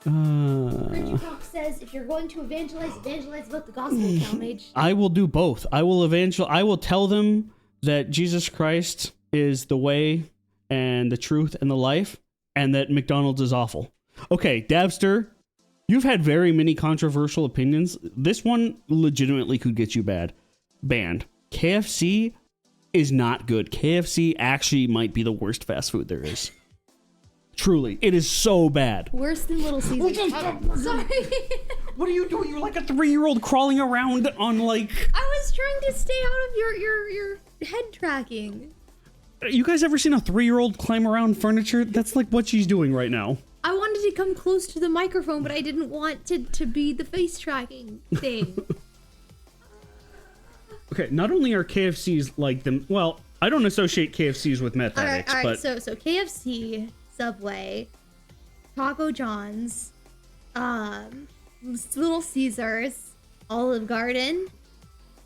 Richie Fox says, if you're going to evangelize about the gospel, Calmage. I will do both. I will tell them that Jesus Christ is the way and the truth and the life, and that McDonald's is awful. Okay, Dabster, You've had very many controversial opinions. This one legitimately could get you banned. KFC is not good. KFC actually might be the worst fast food there is. Truly, it is so bad. Worse than Little Caesars. Sorry. What are you doing? You're like a 3-year-old crawling around on like... I was trying to stay out of your head tracking. You guys ever seen a 3-year-old climb around furniture? That's like what she's doing right now. I wanted to come close to the microphone, but I didn't want to be the face tracking thing. Okay, not only are KFCs like them... Well, I don't associate KFCs with meth addicts, all right, but... So KFC... Subway, Taco John's, Little Caesars, Olive Garden,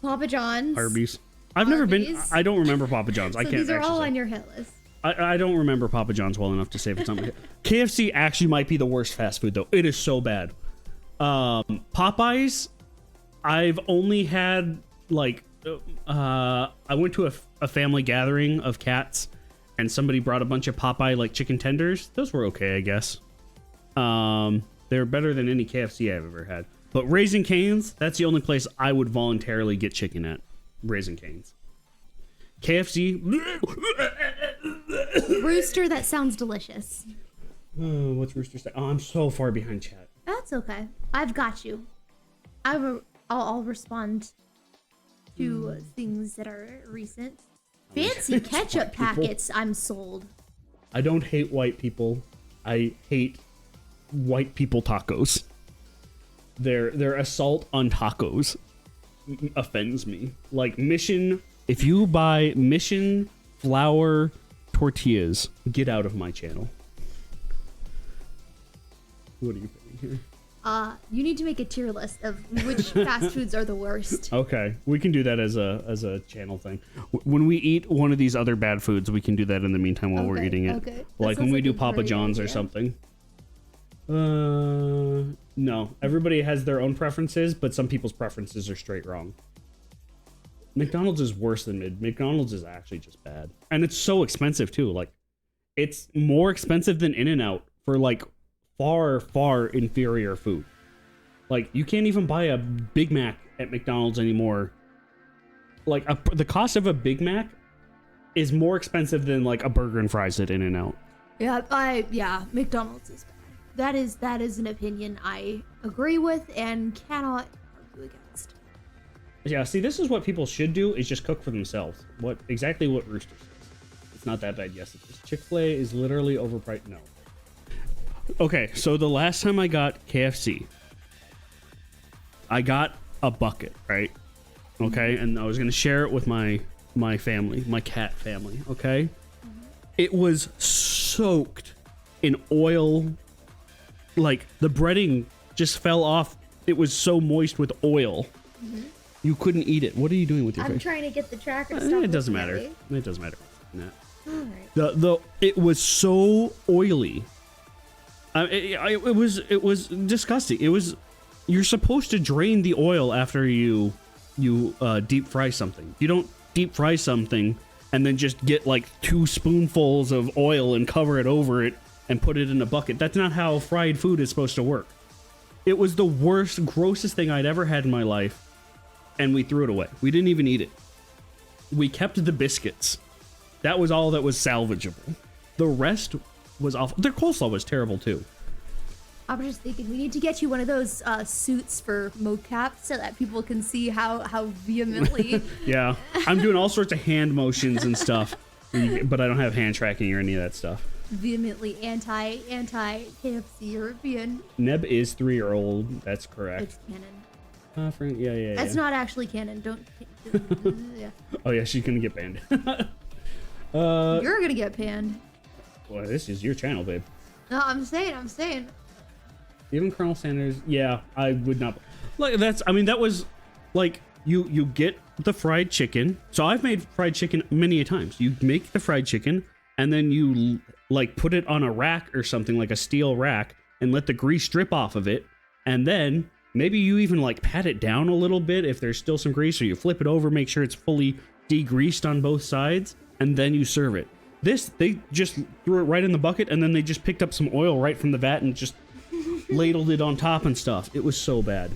Papa John's, Arby's. I've never been. I don't remember Papa John's. So I can't. These are all say. on your hit list. I don't remember Papa John's well enough to say if it's on my hit. KFC actually might be the worst fast food though. It is so bad. Popeyes, I've only had like I went to a family gathering of cats. And somebody brought a bunch of Popeye like chicken tenders. Those were okay, I guess. They're better than any KFC I've ever had. But Raising Cane's, that's the only place I would voluntarily get chicken at. Raising Cane's. KFC. Rooster, that sounds delicious. What's Rooster say? Oh, I'm so far behind chat. That's okay. I've got you. I'll respond to things that are recent. Fancy ketchup packets, I'm sold. I don't hate white people. I hate white people tacos. Their assault on tacos offends me. Like Mission, if you buy Mission flour tortillas, get out of my channel. What are you putting here? You need to make a tier list of which fast foods are the worst. Okay, we can do that as a channel thing. When we eat one of these other bad foods, we can do that in the meantime while we're eating it. Okay. Like when we do Papa John's or something. No. Everybody has their own preferences, but some people's preferences are straight wrong. McDonald's is worse than McDonald's is actually just bad. And it's so expensive too. Like, it's more expensive than In-N-Out for like far inferior food. Like, you can't even buy a Big Mac at McDonald's anymore. Like, the cost of a Big Mac is more expensive than like a burger and fries at In-N-Out. Yeah, McDonald's is bad. That is an opinion I agree with and cannot argue against. Yeah, see, this is what people should do, is just cook for themselves. Exactly what Rooster says. It's not that bad. Yes, it is. Chick-fil-A is literally overpriced. No. Okay, so the last time I got KFC, I got a bucket, right? Okay, and I was gonna share it with my family, my cat family. Okay, it was soaked in oil, like the breading just fell off. It was so moist with oil, you couldn't eat it. What are you doing with your face? I'm trying to get the tracker to stop. It doesn't matter. It doesn't matter. Nah. All right. It was so oily. It was disgusting. You're supposed to drain the oil after you deep fry something. You don't deep fry something and then just get like 2 spoonfuls of oil and cover it over it and put it in a bucket. That's not how fried food is supposed to work. It was the worst, grossest thing I'd ever had in my life, and we threw it away. We didn't even eat it. We kept the biscuits. That was all that was salvageable. The rest was awful. Their coleslaw was terrible too. I was just thinking we need to get you one of those suits for mocap so that people can see how vehemently. Yeah, I'm doing all sorts of hand motions and stuff, but I don't have hand tracking or any of that stuff. Vehemently anti KFC European. Neb is 3-year-old. That's correct. It's canon. Yeah. That's not actually canon. Don't. Yeah. Oh yeah, she's gonna get banned. You're gonna get banned. Well, this is your channel, babe. No, I'm saying. Even Colonel Sanders, yeah, I would not. Like that was like you get the fried chicken. So I've made fried chicken many a times. You make the fried chicken and then you like put it on a rack or something, like a steel rack, and let the grease drip off of it. And then maybe you even like pat it down a little bit if there's still some grease, or you flip it over, make sure it's fully degreased on both sides, and then you serve it. This, they just threw it right in the bucket, and then they just picked up some oil right from the vat and just ladled it on top and stuff. It was so bad.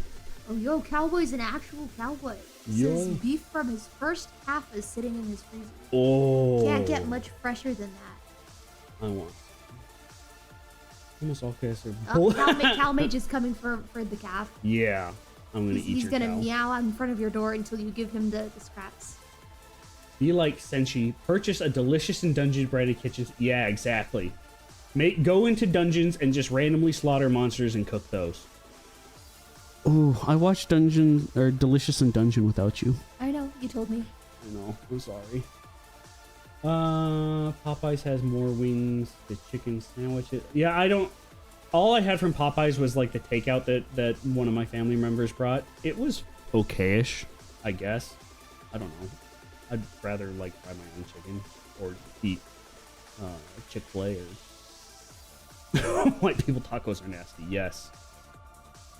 Oh, yo, Cowboy's an actual cowboy. Says beef from his first half is sitting in his freezer. Oh. Can't get much fresher than that. I want. Almost all casts are Calmage is coming for the calf. Yeah. I'm gonna eat He's your gonna cow. meow out in front of your door until you give him the scraps. Be like Senshi. Purchase a delicious and dungeon-breaded kitchen. Yeah, exactly. Go into dungeons and just randomly slaughter monsters and cook those. Oh, I watched Delicious in Dungeon without you. I know, you told me. I know, I'm sorry. Popeyes has more wings. The chicken sandwiches. Yeah, I don't. All I had from Popeyes was like the takeout that one of my family members brought. It was okay-ish, I guess. I don't know. I'd rather like fry my own chicken or eat Chick-fil-A or white people tacos are nasty. Yes.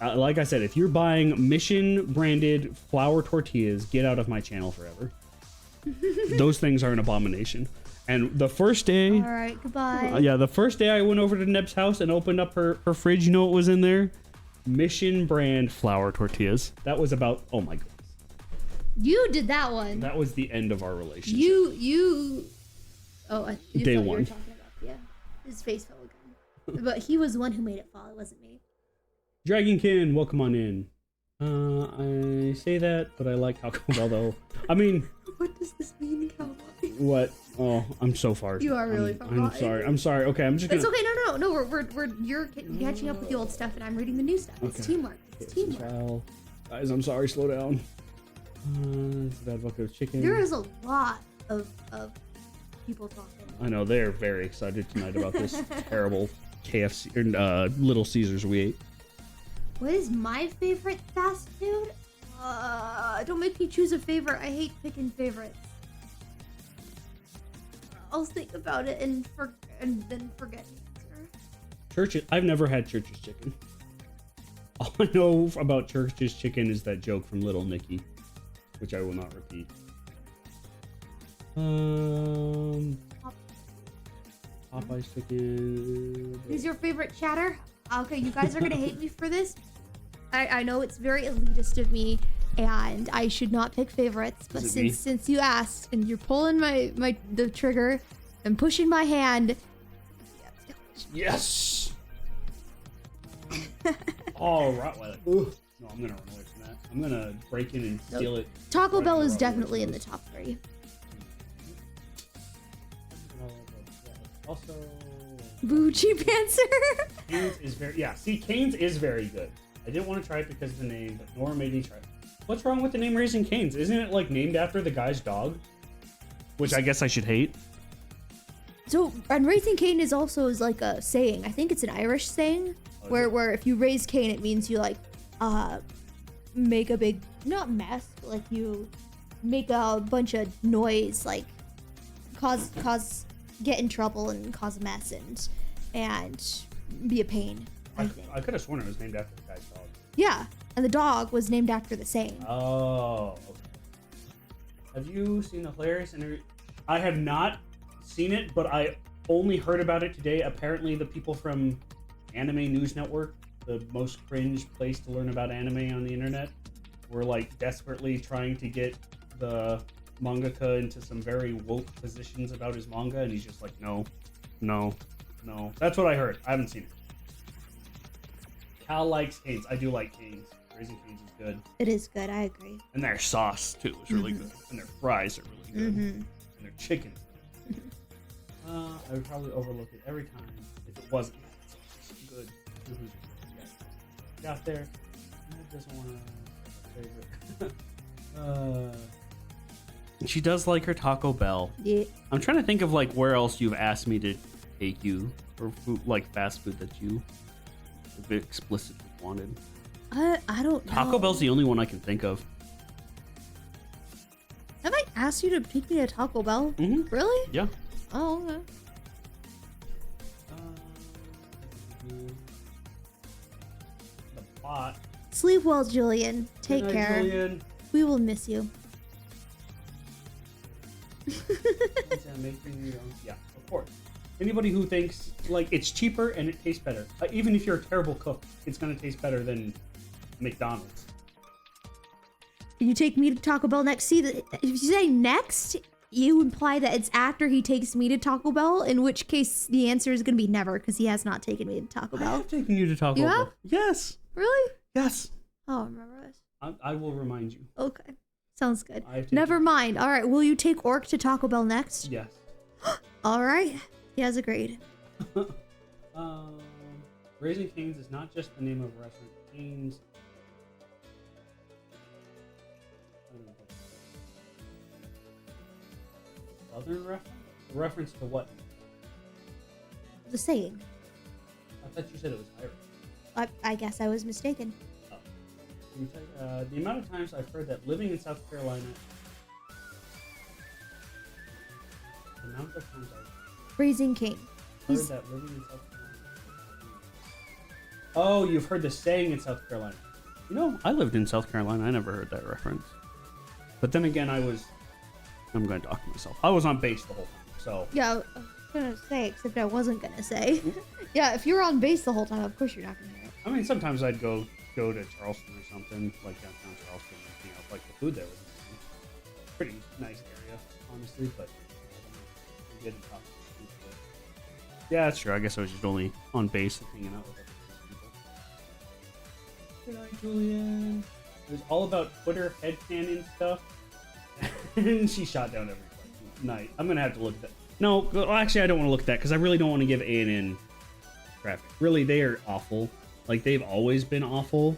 Like I said, if you're buying Mission branded flour tortillas, get out of my channel forever. Those things are an abomination. And the first day, all right, goodbye. Yeah, the first day I went over to Neb's house and opened up her fridge. You know what was in there? Mission brand flour tortillas. That was about, oh my goodness. You did that one. That was the end of our relationship. You. Oh, you day one. one. You were talking about, yeah. His face fell again. But he was the one who made it fall. It wasn't me. Dragonkin, welcome on in. I say that, but I like Taco Bell though. I mean, what does this mean, Cowboy? What? Oh, I'm so far. You are really far. I'm sorry. Okay, I'm just gonna. It's okay. No. You're catching up with the old stuff, and I'm reading the new stuff. It's teamwork. It's teamwork. Well, guys, I'm sorry. Slow down. It's a bad bucket of chicken. There is a lot of people talking. I know they're very excited tonight about this terrible KFC or Little Caesars we ate. What is my favorite fast food? Don't make me choose a favorite. I hate picking favorites. I'll think about it and then forget the answer. Church's. I've never had Church's chicken. All I know about Church's chicken is that joke from Little Nicky, which I will not repeat. Popeye's chicken. Who's your favorite chatter? Okay, you guys are gonna hate me for this. I know it's very elitist of me, and I should not pick favorites. But since you asked, and you're pulling the trigger and pushing my hand. Yes. All right. Well, no, I'm gonna run away from that. I'm gonna break in and steal it. Taco Bell is definitely in the top 3. Also, Boochie Panzer. Cane's is Cane's is very good. I didn't want to try it because of the name, but Nora made me try it. What's wrong with the name Raising Cane's? Isn't it like named after the guy's dog? Which I guess I should hate. So, and Raising Cane is like a saying. I think it's an Irish saying where if you raise Cane, it means you like make a big, not mess, but like you make a bunch of noise, like get in trouble and cause a mess and be a pain. I could have sworn it was named after the guy's dog. Yeah, and the dog was named after the saying. Oh, okay. Have you seen the hilarious interview? I have not seen it, but I only heard about it today. Apparently, the people from Anime News Network, the most cringe place to learn about anime on the internet, were like desperately trying to get the mangaka into some very woke positions about his manga, and he's just like, no. That's what I heard. I haven't seen it. Cal likes Cane's. I do like Cane's. Raising Cane's is good. It is good. I agree. And their sauce too is really good, and their fries are really good, and their chicken. I would probably overlook it every time if it wasn't. It's so good. Out there. That doesn't want to favorite. She does like her Taco Bell. Yeah. I'm trying to think of like where else you've asked me to take you, or food, like fast food that you a bit explicitly wanted. I don't know. Taco Bell's the only one I can think of. Have I asked you to take me to Taco Bell? Mm-hmm. Really? Yeah. Oh, okay. The bot. Sleep well, Julian. Take Good night, care. Julian. We will miss you. Yeah, of course. Anybody who thinks like it's cheaper and it tastes better, even if you're a terrible cook, it's gonna taste better than McDonald's. You take me to Taco Bell next. See, if you say next, you imply that it's after he takes me to Taco Bell, in which case the answer is going to be never, because he has not taken me to Taco Bell. I've taken you to Taco Bell. Have? Yes. Really? Yes. Oh, I remember this. I will remind you. Okay. Sounds good. I've Never mind. All right. Will you take Orc to Taco Bell next? Yes. All right. He has agreed. Raising Cane's is not just the name of a restaurant. Cane's. Southern reference? A reference to what? The saying. I thought you said it was Irish. I guess I was mistaken. Oh. Let me tell you, the amount of times I've heard that living in South Carolina. The amount of times I've Raising Cane. heard that living in South Carolina. Oh, you've heard the saying in South Carolina. You know, I lived in South Carolina. I never heard that reference. But then again, I'm going to talk to myself. I was on base the whole time, so. Yeah, I was going to say, except I wasn't going to say. Yeah, if you're on base the whole time, of course you're not going to hear it. I mean, sometimes I'd go to Charleston or something, like downtown Charleston, and, like the food there was pretty nice area, honestly, but we didn't talk to people. Yeah, that's true. I guess I was just only on base and hanging out with other people. Good night, Julian. It was all about Twitter headcanon stuff. And she shot down every question. Night. I'm gonna have to look at that. No, well, actually, I don't want to look at that because I really don't want to give A&N crap. Really, they are awful. Like, they've always been awful,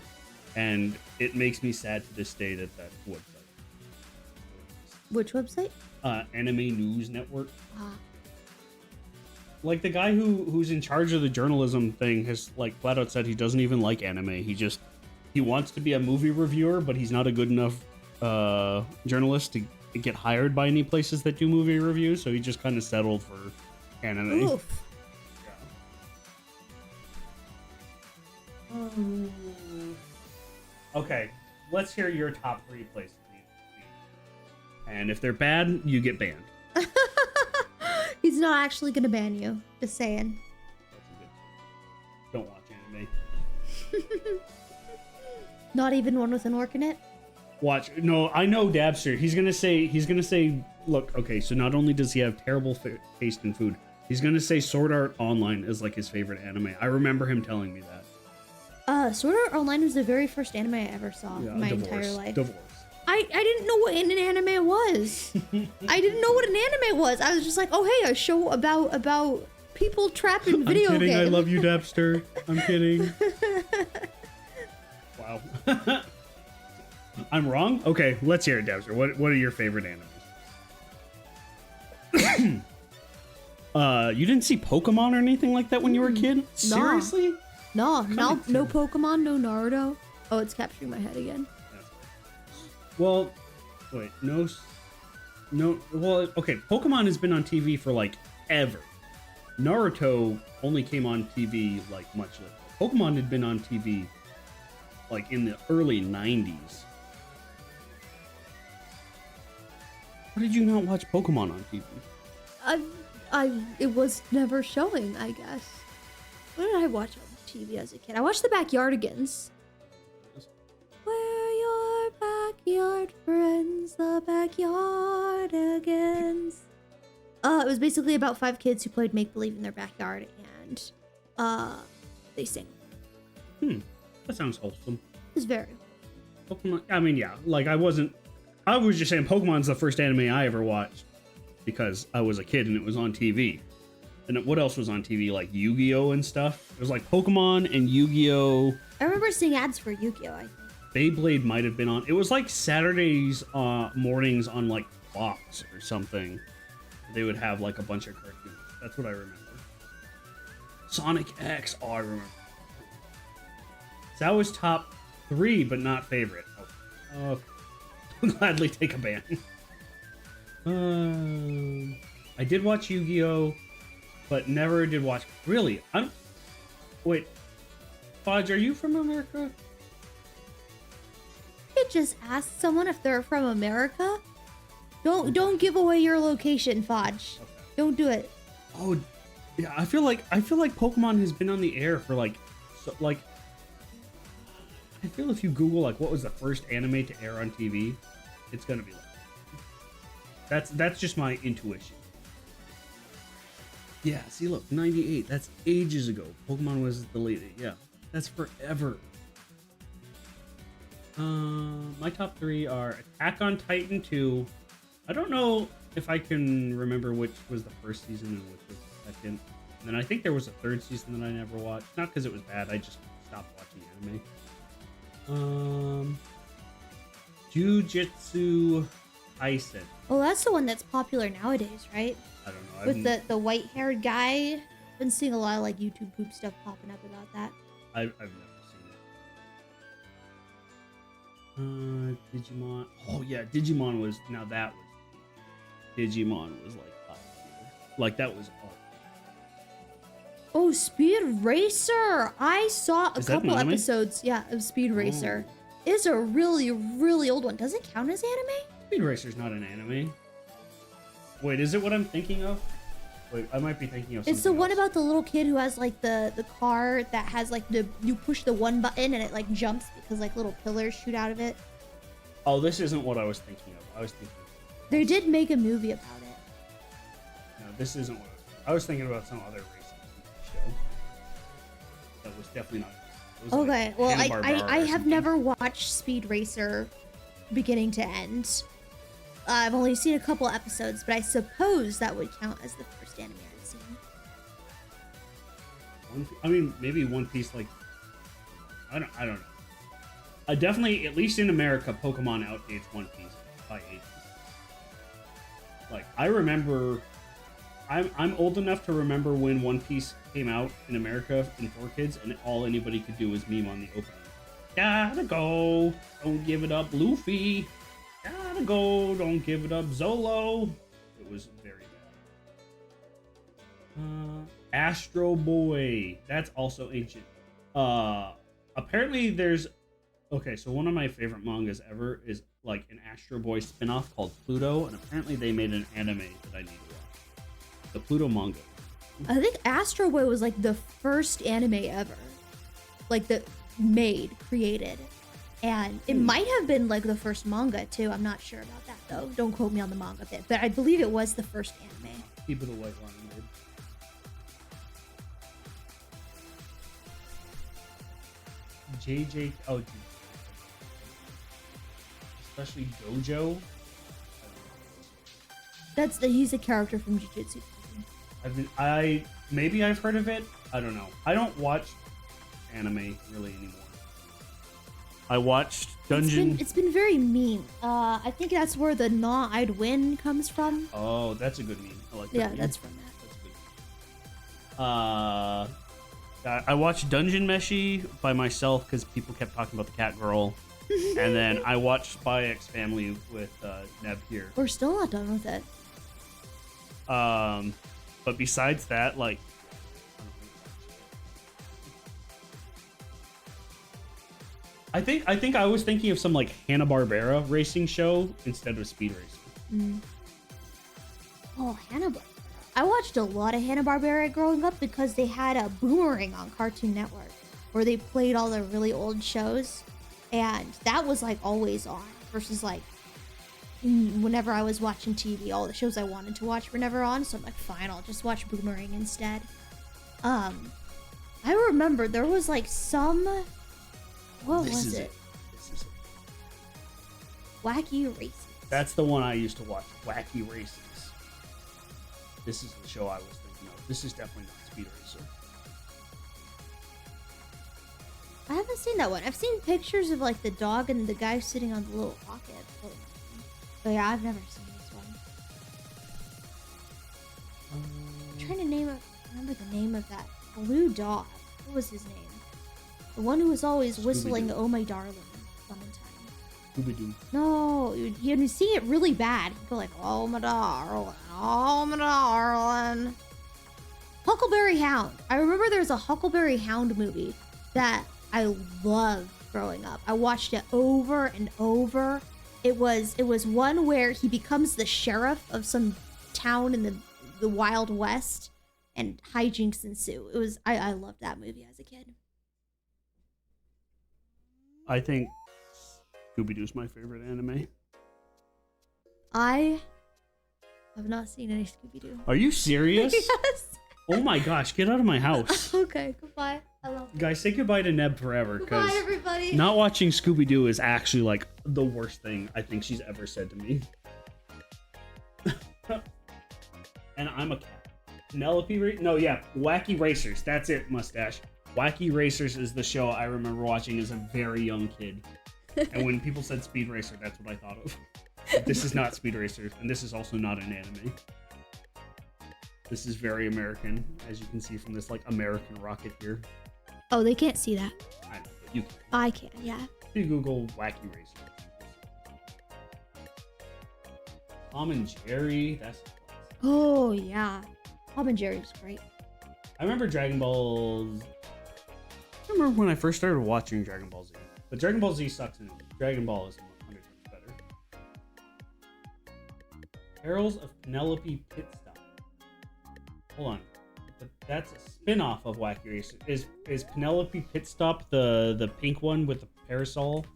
and it makes me sad to this day that website. Which website? Anime News Network. Ah. Like, the guy who's in charge of the journalism thing has, like, flat out said he doesn't even like anime. He wants to be a movie reviewer, but he's not a good enough journalist to get hired by any places that do movie reviews, so he just kind of settled for anime. Oof. Yeah. Okay, let's hear your top 3 places. And if they're bad, you get banned. He's not actually going to ban you. Just saying. That's a good. Don't watch anime. Not even one with an orc in it? Watch. No, I know Dabster. He's gonna say, look, okay, so not only does he have terrible taste in food, he's gonna say Sword Art Online is like his favorite anime. I remember him telling me that. Sword Art Online was the very first anime I ever saw in my entire life. Divorce. I didn't know what an anime was. I didn't know what an anime was. I was just like, oh hey, a show about people trapped in video I'm kidding. games. I love you, Dabster. I'm kidding. Wow. I'm wrong? Okay, let's hear it, Dabster. What are your favorite animes? You didn't see Pokemon or anything like that when you were a kid? Seriously? No, no Pokemon, no Naruto. Oh, it's capturing my head again. Well, wait, no, well, okay, Pokemon has been on TV for, like, ever. Naruto only came on TV, like, much later. Pokemon had been on TV, like, in the early 90s. Why did you not watch Pokemon on TV? It was never showing, I guess. What did I watch on TV as a kid? I watched the Backyardigans. We're your backyard friends, the Backyardigans. It was basically about 5 kids who played make-believe in their backyard, and they sing. That sounds wholesome. It was very Pokemon, I mean, yeah, like, I was just saying Pokemon's the first anime I ever watched because I was a kid and it was on TV. And what else was on TV? Like Yu-Gi-Oh! And stuff? It was like Pokemon and Yu-Gi-Oh! I remember seeing ads for Yu-Gi-Oh! I think. Beyblade might have been on. It was like Saturdays mornings on like Fox or something. They would have like a bunch of cartoons. That's what I remember. Sonic X. Oh, I remember. So that was top 3, but not favorite. Okay. I'll gladly take a ban. I did watch Yu-Gi-Oh! But never did watch. Really? Wait. Fudge, are you from America? You just ask someone if they're from America. Don't give away your location, Fudge. Okay. Don't do it. Oh, Yeah, I feel like Pokemon has been on the air for like, so, like, I feel if you Google like what was the first anime to air on TV, it's gonna be like that's just my intuition. Yeah, see, look, 98. That's ages ago. Pokemon was the latest. Yeah, that's forever. My top 3 are Attack on Titan 2. I don't know if I can remember which was the first season and which was the second. And then I think there was a third season that I never watched. Not because it was bad. I just stopped watching anime. Jujutsu Kaisen. Oh, that's the one that's popular nowadays, right? I don't know. With the white-haired guy. Been seeing a lot of like YouTube poop stuff popping up about that. I've never seen it. Digimon. Oh yeah, Digimon was, now that was, Digimon was like up here. Like that was up. Oh, Speed Racer! I saw a Is that an couple anime? episodes, yeah, of Speed Racer. Oh. It's a really, really old one. Does it count as anime? Speed Racer's not an anime. Wait, is it what I'm thinking of? Wait, I might be thinking of something It's the one else. about the little kid who has like the car that has like you push the one button and it like jumps because like little pillars shoot out of it. Oh, this isn't what I was thinking of. I was thinking. They did make a movie about it. No, this isn't what I was thinking about. Some other racing show. That was definitely not. It was Okay, like well, Hanna-Barbera I or have something. never watched Speed Racer beginning to end. I've only seen a couple episodes, but I suppose that would count as the first anime I've seen. I mean, maybe One Piece. Like, I don't know. I definitely, at least in America, Pokemon outdates One Piece by ages. Like, I remember, I'm old enough to remember when One Piece came out in America in 4Kids, and all anybody could do was meme on the opening. Gotta go, don't give it up, Luffy. Gotta go, don't give it up, Zolo. It was very bad. Astro Boy, that's also ancient. Apparently there's, okay, so one of my favorite mangas ever is like an Astro Boy spin-off called Pluto, and apparently they made an anime that I need to watch. The Pluto manga. I think Astro Boy was like the first anime ever, like created, and it might have been like the first manga too. I'm not sure about that though. Don't quote me on the manga bit, but I believe it was the first anime. Keep it a white line, dude. JJ, oh, especially Gojo. He's a character from Jujutsu. Maybe I've heard of it. I don't know. I don't watch anime really anymore. I watched Dungeon. It's been very mean. I think that's where the "Nah, I'd Win" comes from. Oh, that's a good meme. I like that. Yeah, meme. that's from that. That's good. I watched Dungeon Meshi by myself because people kept talking about the cat girl, and then I watched Spy X Family with Neb here. We're still not done with it. But besides that, like, I think I was thinking of some like Hanna-Barbera racing show instead of Speed Racer. Oh, Hanna-Barbera. I watched a lot of Hanna-Barbera growing up because they had a Boomerang on Cartoon Network where they played all the really old shows, and that was like always on versus like whenever I was watching TV, all the shows I wanted to watch were never on, so I'm like, fine, I'll just watch Boomerang instead. I remember there was like some, what was it? This is it. Wacky Races. That's the one I used to watch, Wacky Races. This is the show I was thinking of. This is definitely not Speed Racer. I haven't seen that one. I've seen pictures of like the dog and the guy sitting on the little rocket. But yeah, I've never seen this one. I'm trying to remember the name of that blue dog. What was his name? The one who was always whistling Scooby-Doo. "Oh My Darling" Clementine. Scooby-Doo. No, you'd see it really bad. He'd go like, "Oh my darling, oh my darling." Huckleberry Hound. I remember there was a Huckleberry Hound movie that I loved growing up. I watched it over and over. It was one where he becomes the sheriff of some town in the Wild West, and hijinks ensue. It was I loved that movie as a kid. I think Scooby-Doo's my favorite anime. I have not seen any Scooby-Doo. Are you serious? Yes. Oh my gosh, get out of my house. Okay, goodbye. I love you. Guys, say goodbye to Neb forever. Goodbye, everybody. Not watching Scooby-Doo is actually like the worst thing I think she's ever said to me. And I'm a cat. Wacky Racers. That's it, mustache. Wacky Racers is the show I remember watching as a very young kid. And when people said Speed Racer, that's what I thought of. This is not Speed Racer, and this is also not an anime. This is very American, as you can see from this like American rocket here. Oh, they can't see that. I know, but you can. I can, yeah. If you Google Wacky Racer. Tom and Jerry, that's a classic. Oh, yeah. Tom and Jerry was great. I remember Dragon Balls. I remember when I first started watching Dragon Ball Z. But Dragon Ball Z sucks in it. Dragon Ball is 100 times better. Perils of Penelope Pitstop. Hold on. But that's a spin-off of Wacky Racer. Is Penelope Pitstop the pink one with the parasol?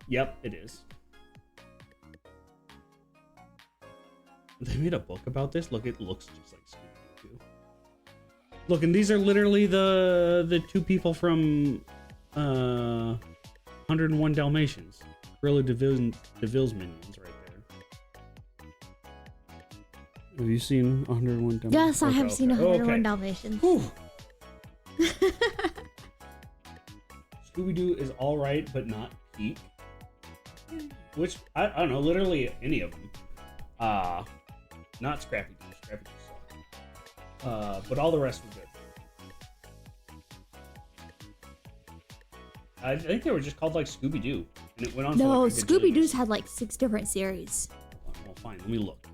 Yep, it is. They made a book about this. Look, it looks just like Scooby-Doo too. Look, and these are literally the two people from 101 Dalmatians. Cruella DeVille's minions right there. Have you seen 101 Dalmatians? Yes, I have seen 101 Dalmatians. Scooby-Doo is alright, but not peak. Which, I don't know, literally any of them. Not Scrappy-Doo. Scrappy-Doo sucked. But all the rest were good. I think they were just called like Scooby-Doo. And it went on No, for like Scooby-Doo's had like 6 different series. Well, fine, let me look.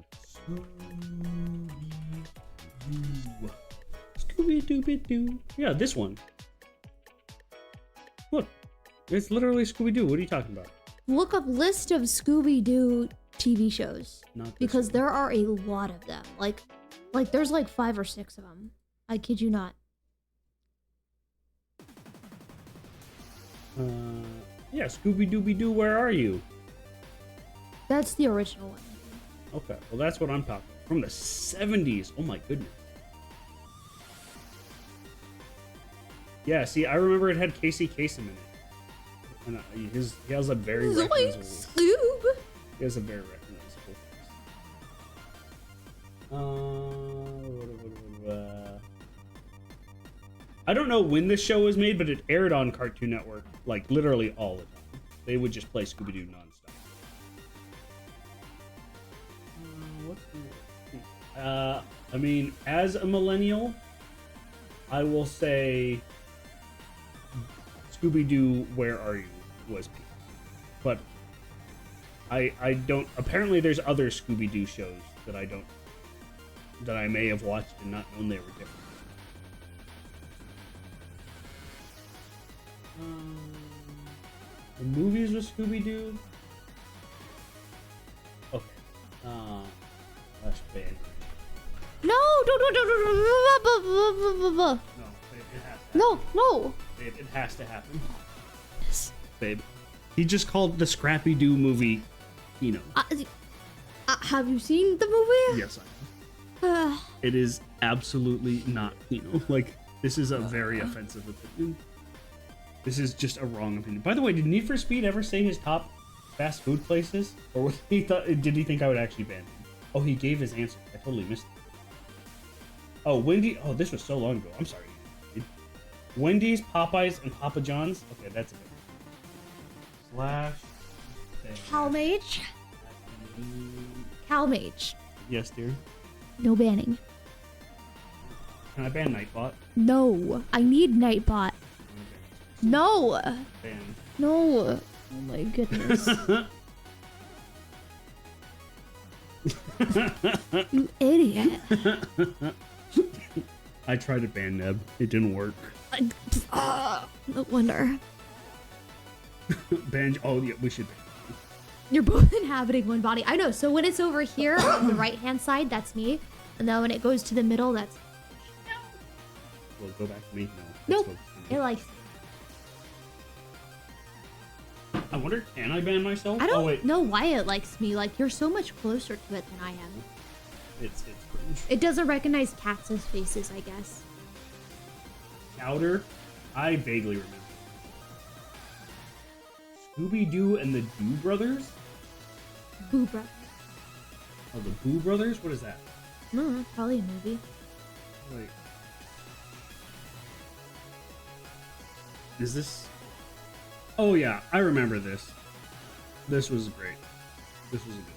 Scooby-Doo. Yeah, this one. Look, it's literally Scooby-Doo. What are you talking about? Look up list of Scooby-Doo TV shows. Not because one. there are a lot of them. Like there's like 5 or 6 of them. I kid you not. Yeah, Scooby-Dooby-Doo, where are you? That's the original one. Okay, well that's what I'm talking about. From the 70s. Oh my goodness. Yeah, see, I remember it had Casey Kasem in it. And he has a very recognizable... Scoob! He has a very recognizable face. I don't know when this show was made, but it aired on Cartoon Network, like, literally all the time. They would just play Scooby-Doo nonstop. I mean, as a millennial, I will say Scooby-Doo, Where Are You? Was peak. But I don't, apparently there's other Scooby-Doo shows that I may have watched and not known they were different. The movies with Scooby-Doo? Okay. That's bad. No, don't. No, babe, it has to happen. No. Babe, it has to happen. Yes. Babe. He just called the Scrappy-Doo movie Kino. Have you seen the movie? Yes, I have. It is absolutely not Kino. Like, this is a very offensive opinion. This is just a wrong opinion. By the way, did Need for Speed ever say his top fast food places? Or did he think I would actually ban him? Oh, he gave his answer. I totally missed it. Oh, Wendy. Oh, this was so long ago. I'm sorry. Wendy's, Popeyes, and Papa John's. Okay, that's it. Calmage. Calmage. Yes, dear. No banning. Can I ban Nightbot? No. I need Nightbot. No. Ban. No. Oh my goodness. You idiot. I tried to ban Neb. It didn't work. No wonder. Ban. Oh, yeah, we should ban. You're both inhabiting one body. I know. So when it's over here on the right-hand side, that's me. And then when it goes to the middle, that's... Well, go back to me. No. Nope. It likes... I wonder, can I ban myself? I Oh, wait. don't know why it likes me. Like, you're so much closer to it than I am. It's cringe. It doesn't recognize cats as faces, I guess. Chowder? I vaguely remember. Scooby-Doo and the Doo Brothers? Boo Brothers. Oh, the Boo Brothers? What is that? No, probably a movie. Wait. Is this... Oh yeah, I remember this. This was great. This was a good one.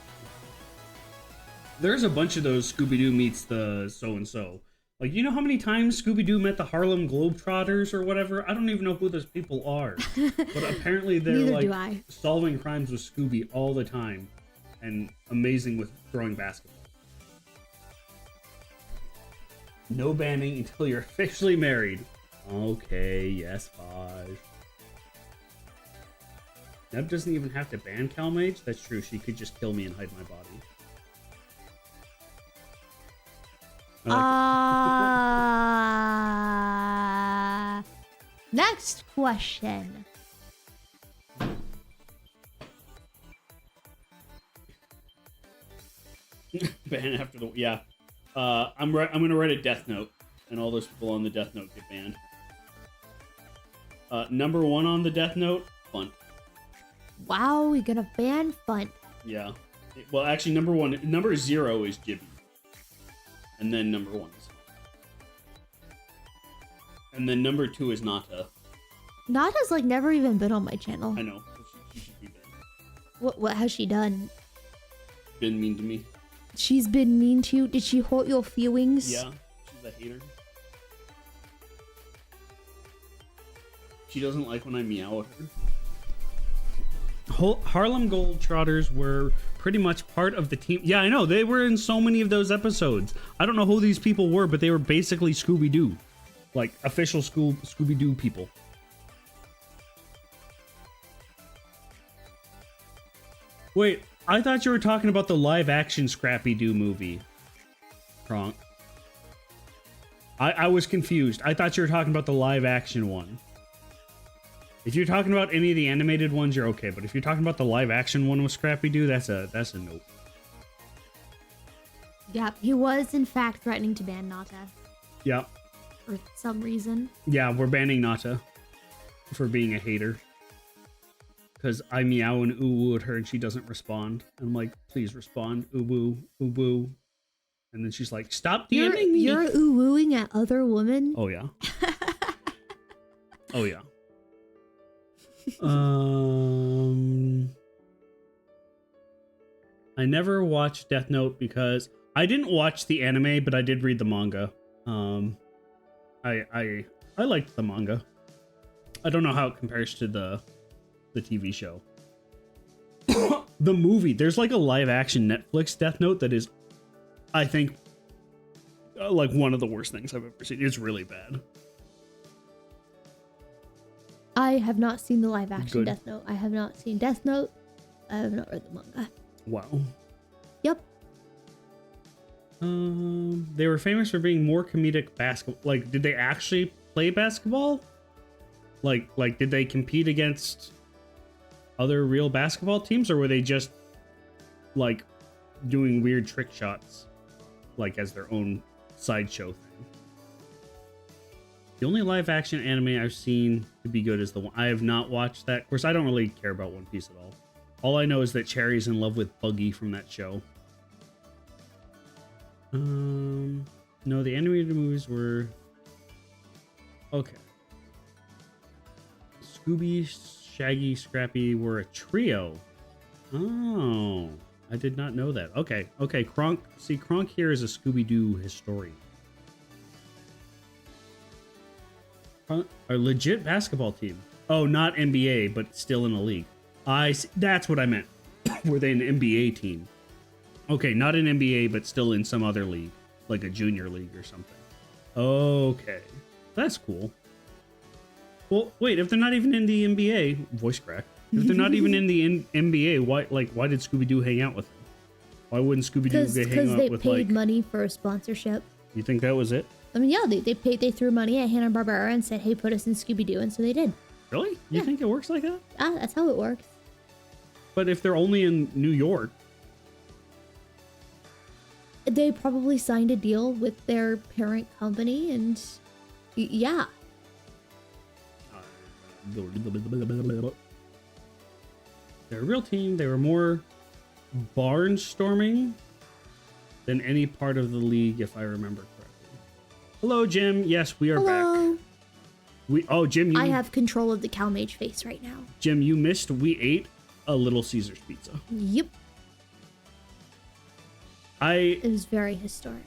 There's a bunch of those Scooby-Doo meets the so-and-so. Like, you know how many times Scooby-Doo met the Harlem Globetrotters or whatever? I don't even know who those people are. But apparently they're like solving crimes with Scooby all the time. And amazing with throwing basketball. No banning until you're officially married. Okay, yes, Vaj. Neb doesn't even have to ban Calmage. That's true. She could just kill me and hide my body. Next question. Ban after the... Yeah. I'm going to write a death note. And all those people on the death note get banned. Number 1 on the death note, Funt. Wow, we're gonna ban Funt. Yeah. Well, actually, number 0 is Jibby. And then number 1 is Funt. And then number 2 is Nata. Nata's like never even been on my channel. I know. She should be banned. What has she done? Been mean to me. She's been mean to you? Did she hurt your feelings? Yeah. She's a hater. She doesn't like when I meow at her. Harlem Globetrotters were pretty much part of the team. Yeah, I know. They were in so many of those episodes. I don't know who these people were, but they were basically Scooby-Doo. Like, official Scooby-Doo people. Wait, I thought you were talking about the live-action Scrappy-Doo movie. Kronk. I was confused. I thought you were talking about the live-action one. If you're talking about any of the animated ones, you're okay. But if you're talking about the live-action one with Scrappy-Doo, that's a nope. Yeah, he was in fact threatening to ban Nata. Yeah. For some reason. Yeah, we're banning Nata for being a hater. Because I meow and ooh-woo at her and she doesn't respond. I'm like, please respond. Ooh-woo, ooh-woo. And then she's like, stop DMing me. You're ooh-wooing at other women? Oh, yeah. Oh, yeah. I never watched Death Note because I didn't watch the anime, but I did read the manga. I liked the manga. I don't know how it compares to the TV show. The movie, there's like a live action Netflix Death Note that is, I think, like one of the worst things I've ever seen. It's really bad. I have not seen the live action Good. Death Note. I have not seen Death Note. I have not read the manga. Wow. Yep. They were famous for being more comedic basketball. Like, did they actually play basketball? Like, did they compete against other real basketball teams, or were they just like doing weird trick shots, like as their own sideshow thing? The only live action anime I've seen to be good is the one. I have not watched that. Of course, I don't really care about One Piece at all. All I know is that Cherry's in love with Buggy from that show. No, the animated movies were okay. Scooby, Shaggy, Scrappy were a trio. Oh, I did not know that. Okay, Kronk. See, Kronk here is a Scooby-Doo historian. A legit basketball team. Oh, not NBA, but still in a league. I see. That's what I meant. Were they an NBA team? Okay, not an NBA, but still in some other league, like a junior league or something. Okay, that's cool. Well, wait, if they're not even in the NBA, voice crack. If they're not even in the NBA, why did Scooby-Doo hang out with them? Why wouldn't Scooby-Doo Because hang out they with paid like... money for a sponsorship. You think that was it? I mean, yeah, they threw money at Hanna-Barbera and said, hey, put us in Scooby-Doo, and so they did. Really? You think it works like that? That's how it works. But if they're only in New York... They probably signed a deal with their parent company, and yeah. They're a real team. They were more barnstorming than any part of the league, if I remember correctly. Hello, Jim. Yes, we are back. Jim, I have control of the Calmage face right now. Jim, you missed. We ate a Little Caesars pizza. Yep. It was very historic.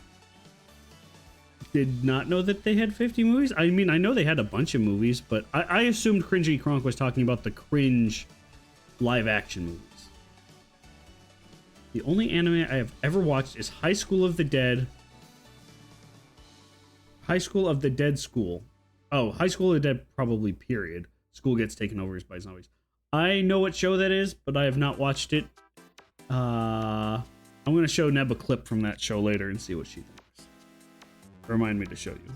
Did not know that they had 50 movies. I mean, I know they had a bunch of movies, but I assumed Cringy Kronk was talking about the cringe live action movies. The only anime I have ever watched is High School of the Dead. High School of the Dead School. Oh, High School of the Dead, probably, period. School gets taken over by zombies. I know what show that is, but I have not watched it. I'm going to show Neb a clip from that show later and see what she thinks. Remind me to show you.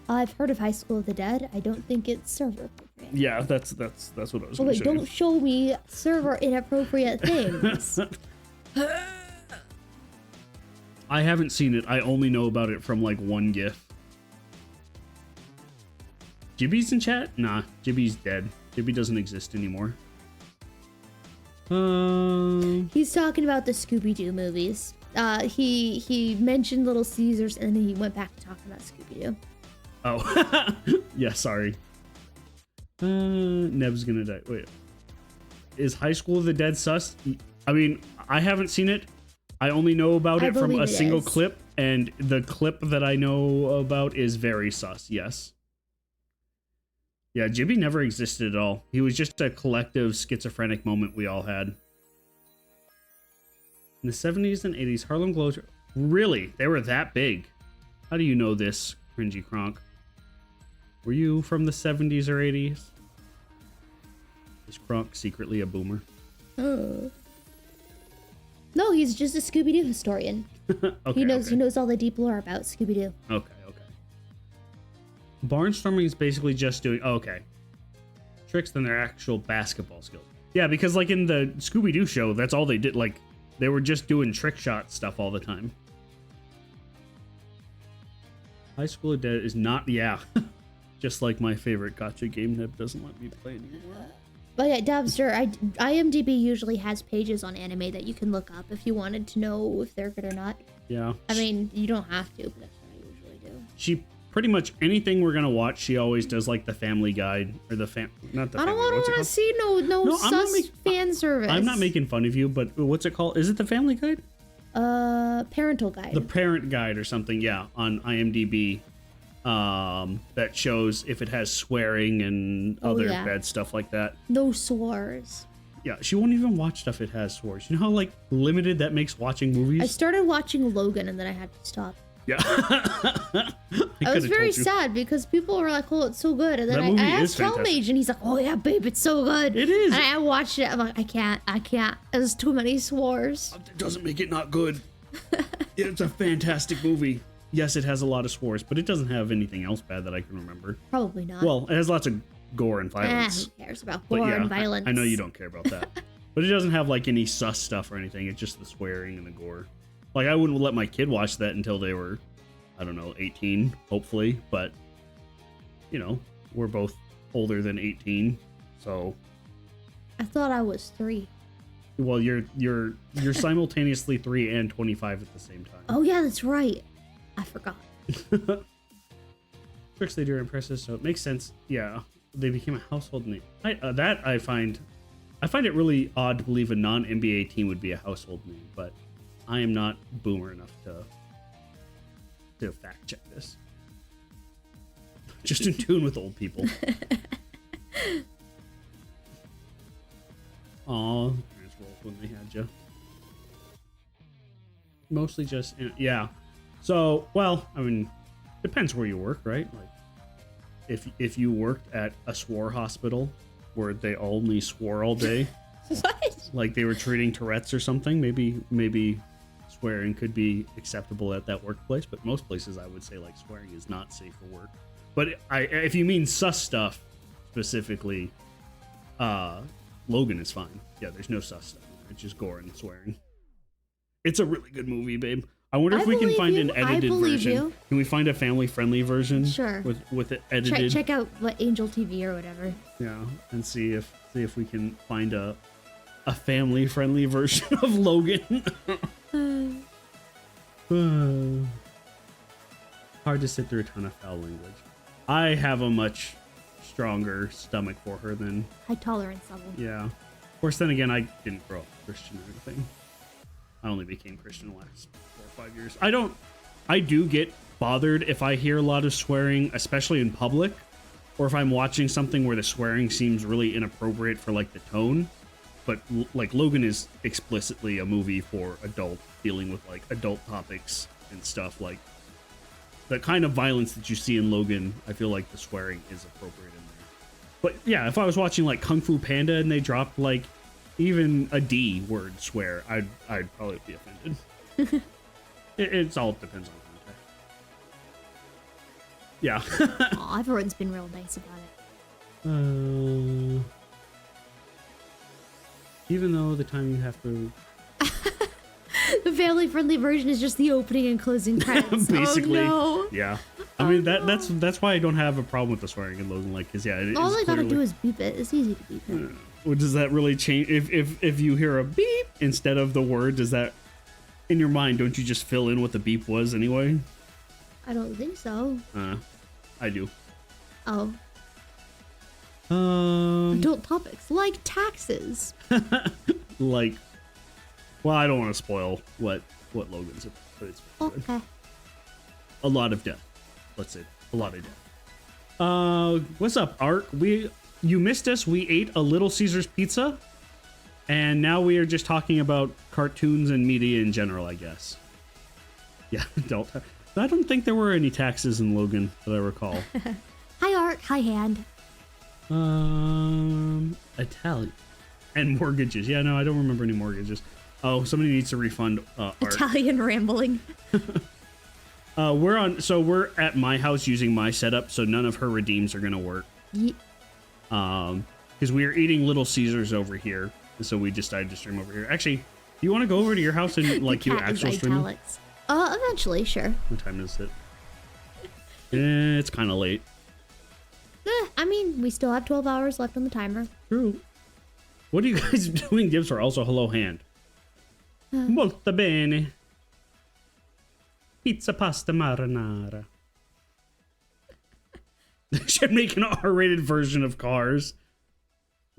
I've heard of High School of the Dead. I don't think it's server appropriate. Yeah, that's what I was going to show. Wait, don't show me server inappropriate things. I haven't seen it. I only know about it from like one GIF. Gibby's in chat? Nah, Gibby's dead. Gibby doesn't exist anymore. He's talking about the Scooby-Doo movies. He mentioned Little Caesars and then he went back to talking about Scooby-Doo. Oh, yeah, sorry. Neb's gonna die. Wait, is High School of the Dead sus? I mean, I haven't seen it. I only know about it from a single clip, and the clip that I know about is very sus. Yes. Yeah, Gibby never existed at all. He was just a collective schizophrenic moment we all had. In the 70s and 80s, Harlem Globetrotters... Really? They were that big? How do you know this, Cringy Kronk? Were you from the 70s or 80s? Is Kronk secretly a boomer? Oh. No, he's just a Scooby-Doo historian. Okay, he knows all the deep lore about Scooby-Doo. Okay. Barnstorming is basically just doing... Oh, okay. Tricks than their actual basketball skills. Yeah, because like in the Scooby-Doo show, that's all they did. Like, they were just doing trick shot stuff all the time. High School of Dead is not... Yeah. Just like my favorite gacha game that doesn't let me play anymore. But yeah, Dabster, IMDb usually has pages on anime that you can look up if you wanted to know if they're good or not. Yeah. I mean, you don't have to, but that's what I usually do. She... Pretty much anything we're gonna watch, she always does like the Family Guide or the not the. I don't want to see no sus fan service. I'm not making fun of you, but what's it called? Is it the Family Guide? Parental Guide. The Parent Guide or something, yeah, on IMDb. That shows if it has swearing and other bad stuff like that. No swears. Yeah, she won't even watch stuff it has swears. You know how like limited that makes watching movies? I started watching Logan and then I had to stop. Yeah. I was very sad because people were like, oh, it's so good. And then I asked Calmage and he's like, oh yeah, babe, it's so good. It is. And I watched it. I'm like, I can't. There's too many swears. It doesn't make it not good. It's a fantastic movie. Yes, it has a lot of swears, but it doesn't have anything else bad that I can remember. Probably not. Well, it has lots of gore and violence. Who cares about gore and violence? I know you don't care about that. But it doesn't have like any sus stuff or anything. It's just the swearing and the gore. Like, I wouldn't let my kid watch that until they were, I don't know, 18, hopefully. But, you know, we're both older than 18, so... I thought I was 3. Well, you're simultaneously 3 and 25 at the same time. Oh, yeah, that's right. I forgot. Tricks they do are impressive, so it makes sense. Yeah, they became a household name. I find it really odd to believe a non-NBA team would be a household name, but... I am not boomer enough to fact check this. Just in tune with old people. Aw, parents rolled when they had you. Mostly just, yeah. So, well, I mean, depends where you work, right? Like, if you worked at a swore hospital where they only swore all day. What? like they were treating Tourette's or something. Maybe swearing could be acceptable at that workplace, but most places I would say like swearing is not safe for work. But if you mean sus stuff specifically, Logan is fine. Yeah, there's no sus stuff. It's just gore and swearing. It's a really good movie, babe. I wonder if we can find an edited version. Can we find a family-friendly version? Sure. With it edited. Check out what Angel TV or whatever. Yeah, and see if we can find a family-friendly version of Logan. Hard to sit through a ton of foul language. I have a much stronger stomach for her than high tolerance level. Yeah. Of course, then again, I didn't grow up Christian or anything. I only became Christian the last 4 or 5 years. I do get bothered if I hear a lot of swearing, especially in public, or if I'm watching something where the swearing seems really inappropriate for like the tone. But like Logan is explicitly a movie for adult, dealing with like adult topics and stuff. Like the kind of violence that you see in Logan, I feel like the swearing is appropriate in there. But yeah, if I was watching like Kung Fu Panda and they dropped like even a D word swear, I'd probably be offended. It's all depends on context. Yeah. Aw, everyone's been real nice about it. Even though the time you have to. The family-friendly version is just the opening and closing credits. Basically, oh, no. Yeah. I mean that's why I don't have a problem with the swearing in Logan. Like, cause yeah, all I gotta do is beep it. It's easy to beep it. Well, does that really change? If you hear a beep instead of the word, does that in your mind? Don't you just fill in what the beep was anyway? I don't think so. I do. Oh. Adult topics like taxes. Like, well, I don't want to spoil what Logan's about, but it's okay. Good. A lot of death. Let's say a lot of death. What's up, Ark? You missed us. We ate a Little Caesars pizza, and now we are just talking about cartoons and media in general, I guess. Yeah, I don't think there were any taxes in Logan that I recall. Hi, Ark. Hi, Hand. Italian and mortgages. Yeah, no, I don't remember any mortgages. Oh, somebody needs to refund Ark. Italian rambling. We're at my house using my setup, so none of her redeems are gonna work. Because we are eating Little Caesars over here, and so we decided to stream over here. Actually, do you want to go over to your house and like do actual streaming? Eventually, sure. What time is it? It's kind of late. I mean, we still have 12 hours left on the timer. True. What are you guys doing? Gives for also hello, Hand. Molto bene. Pizza pasta marinara. They should make an R-rated version of Cars.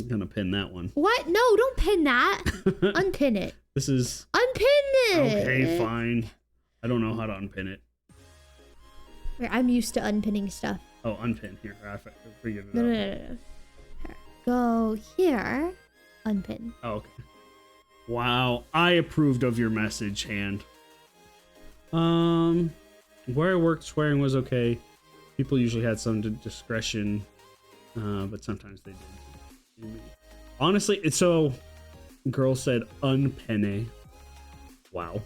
I'm gonna pin that one. What? No, don't pin that. Unpin it. This is... Unpin it! Okay, fine. I don't know how to unpin it. I'm used to unpinning stuff. Oh, unpin. Here, I figured it out. No. Here. Go here. Unpin. Oh, okay. Wow, I approved of your message, Hand. Where I worked, swearing was okay. People usually had some discretion, but sometimes they didn't. Honestly, it's so... Girl said unpenne. Wow.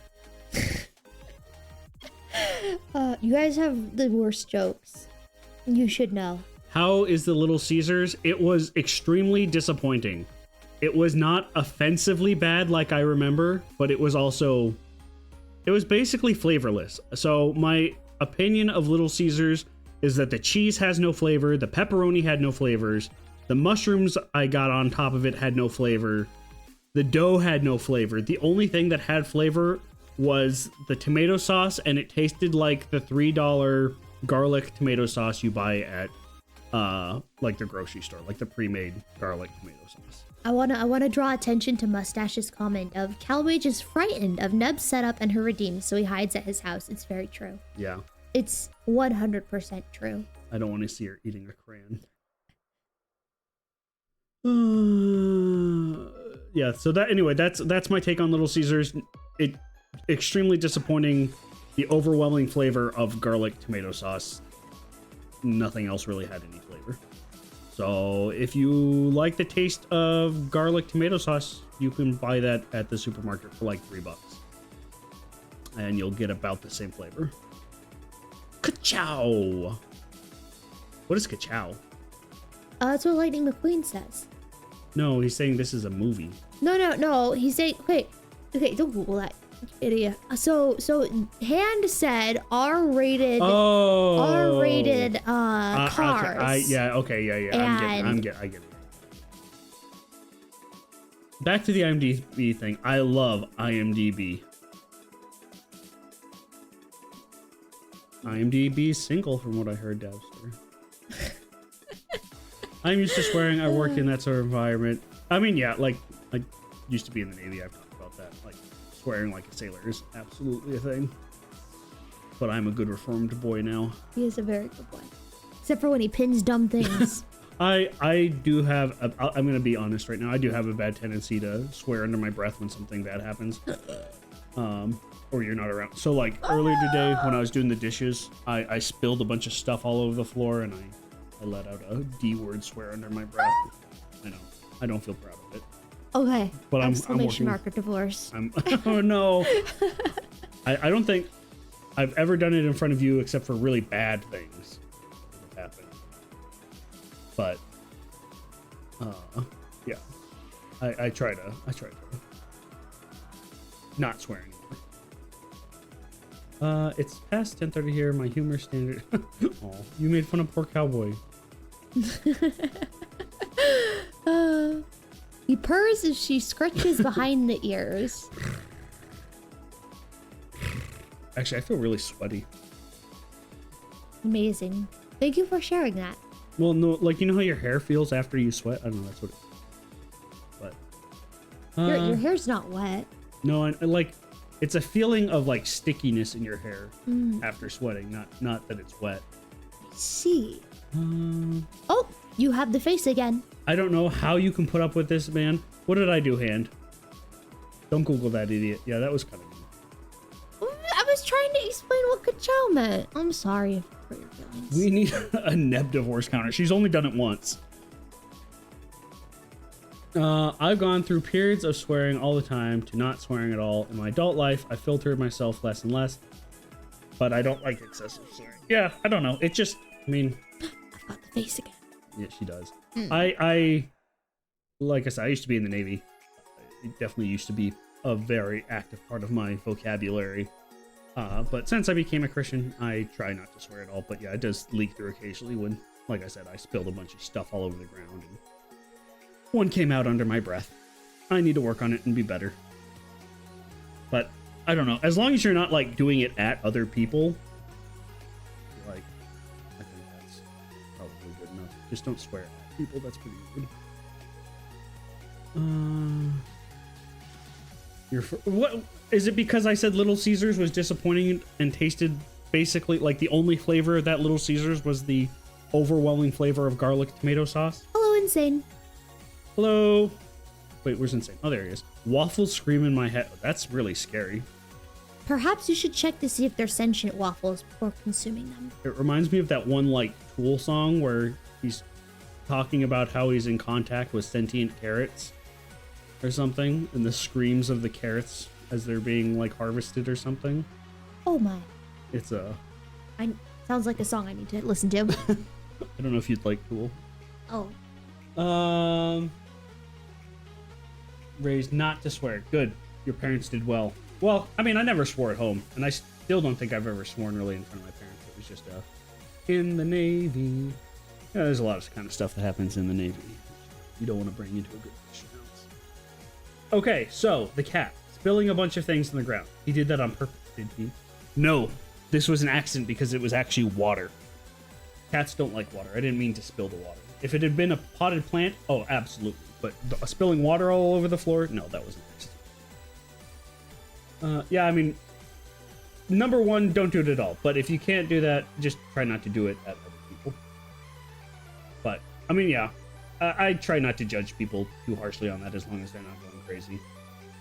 You guys have the worst jokes. You should know. How is the Little Caesars? It was extremely disappointing. It was not offensively bad like I remember, but it was also... It was basically flavorless. So my opinion of Little Caesars is that the cheese has no flavor, the pepperoni had no flavors, the mushrooms I got on top of it had no flavor, the dough had no flavor. The only thing that had flavor was the tomato sauce, and it tasted like the $3 garlic tomato sauce you buy at like the grocery store, like the pre-made garlic tomato sauce. I wanna draw attention to Mustache's comment of Calmage is frightened of Neb's setup and her redeems, so he hides at his house. It's very true. Yeah. It's 100% true. I don't want to see her eating a crayon. Yeah, so that's my take on Little Caesars. It extremely disappointing. The overwhelming flavor of garlic tomato sauce. Nothing else really had any flavor. So if you like the taste of garlic tomato sauce, you can buy that at the supermarket for like $3. And you'll get about the same flavor. Ka-chow! What is ka-chow? That's what Lightning McQueen says. No, he's saying this is a movie. No. He's saying, okay, don't Google that, idiot. So Hand said R-rated. Oh. R-rated cars. Okay, I get it. Back to the IMDb thing. I love IMDb. IMDb's single, from what I heard, Dabster. I'm used to swearing. I work in that sort of environment. I mean, yeah, like used to be in the Navy. I've talked about that. Like swearing like a sailor is absolutely a thing. But I'm a good reformed boy now. He is a very good boy, except for when he pins dumb things. I do have. I'm gonna be honest right now. I do have a bad tendency to swear under my breath when something bad happens. Or you're not around. So like earlier today when I was doing the dishes, I spilled a bunch of stuff all over the floor and I let out a D-word swear under my breath. I know. I don't feel proud of it. Okay. But I'm exclamation working. mark or divorce. Oh no. I don't think I've ever done it in front of you except for really bad things that have happened. But yeah. I try to not swear anymore. It's past 10:30 here. My humor standard. Oh, you made fun of poor cowboy. He purrs as she scratches behind the ears. Actually, I feel really sweaty. Amazing. Thank you for sharing that. Well, no, like, you know how your hair feels after you sweat? I don't know, that's what it is. But Your hair's not wet. no, I like, it's a feeling of like stickiness in your hair after sweating, not that it's wet. I see. Oh, you have the face again. I don't know how you can put up with this, man. What did I do, Hand? Don't Google that, idiot. Yeah, that was kind of mean. I was trying to explain what ka-chow meant. I'm sorry for your feelings. We need a Nebvaux counter. She's only done it once. I've gone through periods of swearing all the time to not swearing at all. In my adult life, I filtered myself less and less, but I don't like excessive swearing. Yeah, I don't know. It just, I mean... I've got the face again. Yeah, she does. I like I said, I used to be in the Navy. It definitely used to be a very active part of my vocabulary. But since I became a Christian, I try not to swear at all. But yeah, it does leak through occasionally when, like I said, I spilled a bunch of stuff all over the ground. And one came out under my breath. I need to work on it and be better. But I don't know. As long as you're not like doing it at other people, like, I think that's probably good enough. Just don't swear at people. That's pretty good. What is it? Because I said Little Caesars was disappointing and tasted basically like the only flavor of that Little Caesars was the overwhelming flavor of garlic tomato sauce. Hello, Insane. Hello. Wait, where's Insane? Oh, there he is. Waffles scream in my head. That's really scary. Perhaps you should check to see if they're sentient waffles before consuming them. It reminds me of that one like Tool song where he's talking about how he's in contact with sentient carrots or something, and the screams of the carrots as they're being like harvested or something. Oh my. It's sounds like a song I need to listen to. I don't know if you'd like Tool. Oh. Raised not to swear. Good. Your parents did well. Well, I mean, I never swore at home, and I still don't think I've ever sworn really in front of my parents. It was just in the Navy. Yeah, there's a lot of kind of stuff that happens in the Navy you don't want to bring into a good Christian house. Okay, so the cat spilling a bunch of things on the ground. He did that on purpose, did he? No, this was an accident because it was actually water. Cats don't like water. I didn't mean to spill the water. If it had been a potted plant, oh, absolutely. But spilling water all over the floor, no, that was an accident. Yeah, I mean, number one, don't do it at all. But if you can't do that, just try not to do it at other people. But, I mean, yeah, I try not to judge people too harshly on that as long as they're not going crazy.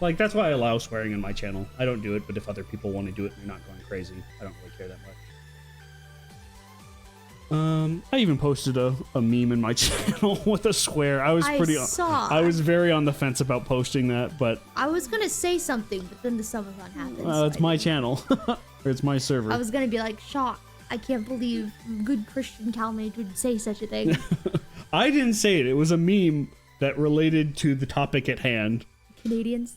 Like, that's why I allow swearing on my channel. I don't do it, but if other people want to do it and they're not going crazy, I don't really care that I even posted a meme in my channel with a square. I was very on the fence about posting that, but I was gonna say something, but then the subathon happened. Well, it's my channel. Or it's my server. I was gonna be like, shocked. I can't believe good Christian Calmage would say such a thing. I didn't say it. It was a meme that related to the topic at hand. Canadians?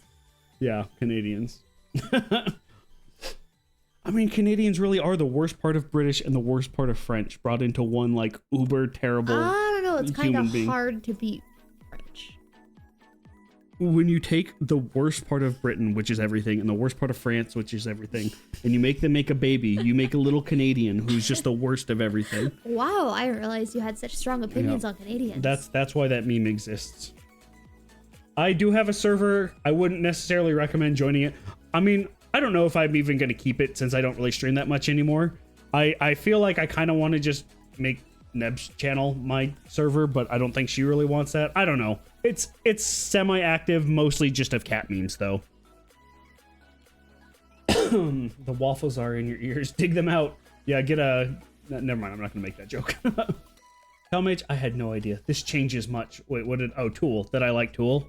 Yeah, Canadians. I mean, Canadians really are the worst part of British and the worst part of French brought into one, like, uber terrible I don't know. It's kind of being. hard to beat French. When you take the worst part of Britain, which is everything, and the worst part of France, which is everything, and you make them make a baby, you make a little Canadian who's just the worst of everything. Wow, I didn't realize you had such strong opinions on Canadians. That's why that meme exists. I do have a server. I wouldn't necessarily recommend joining it. I mean, I don't know if I'm even going to keep it since I don't really stream that much anymore. I feel like I kind of want to just make Neb's channel my server, but I don't think she really wants that. I don't know. It's semi-active, mostly just of cat memes, though. The waffles are in your ears. Dig them out. Yeah, get a... Never mind, I'm not going to make that joke. Calmage, I had no idea. This changes much. Wait, what did... Oh, Tool. Did I like Tool?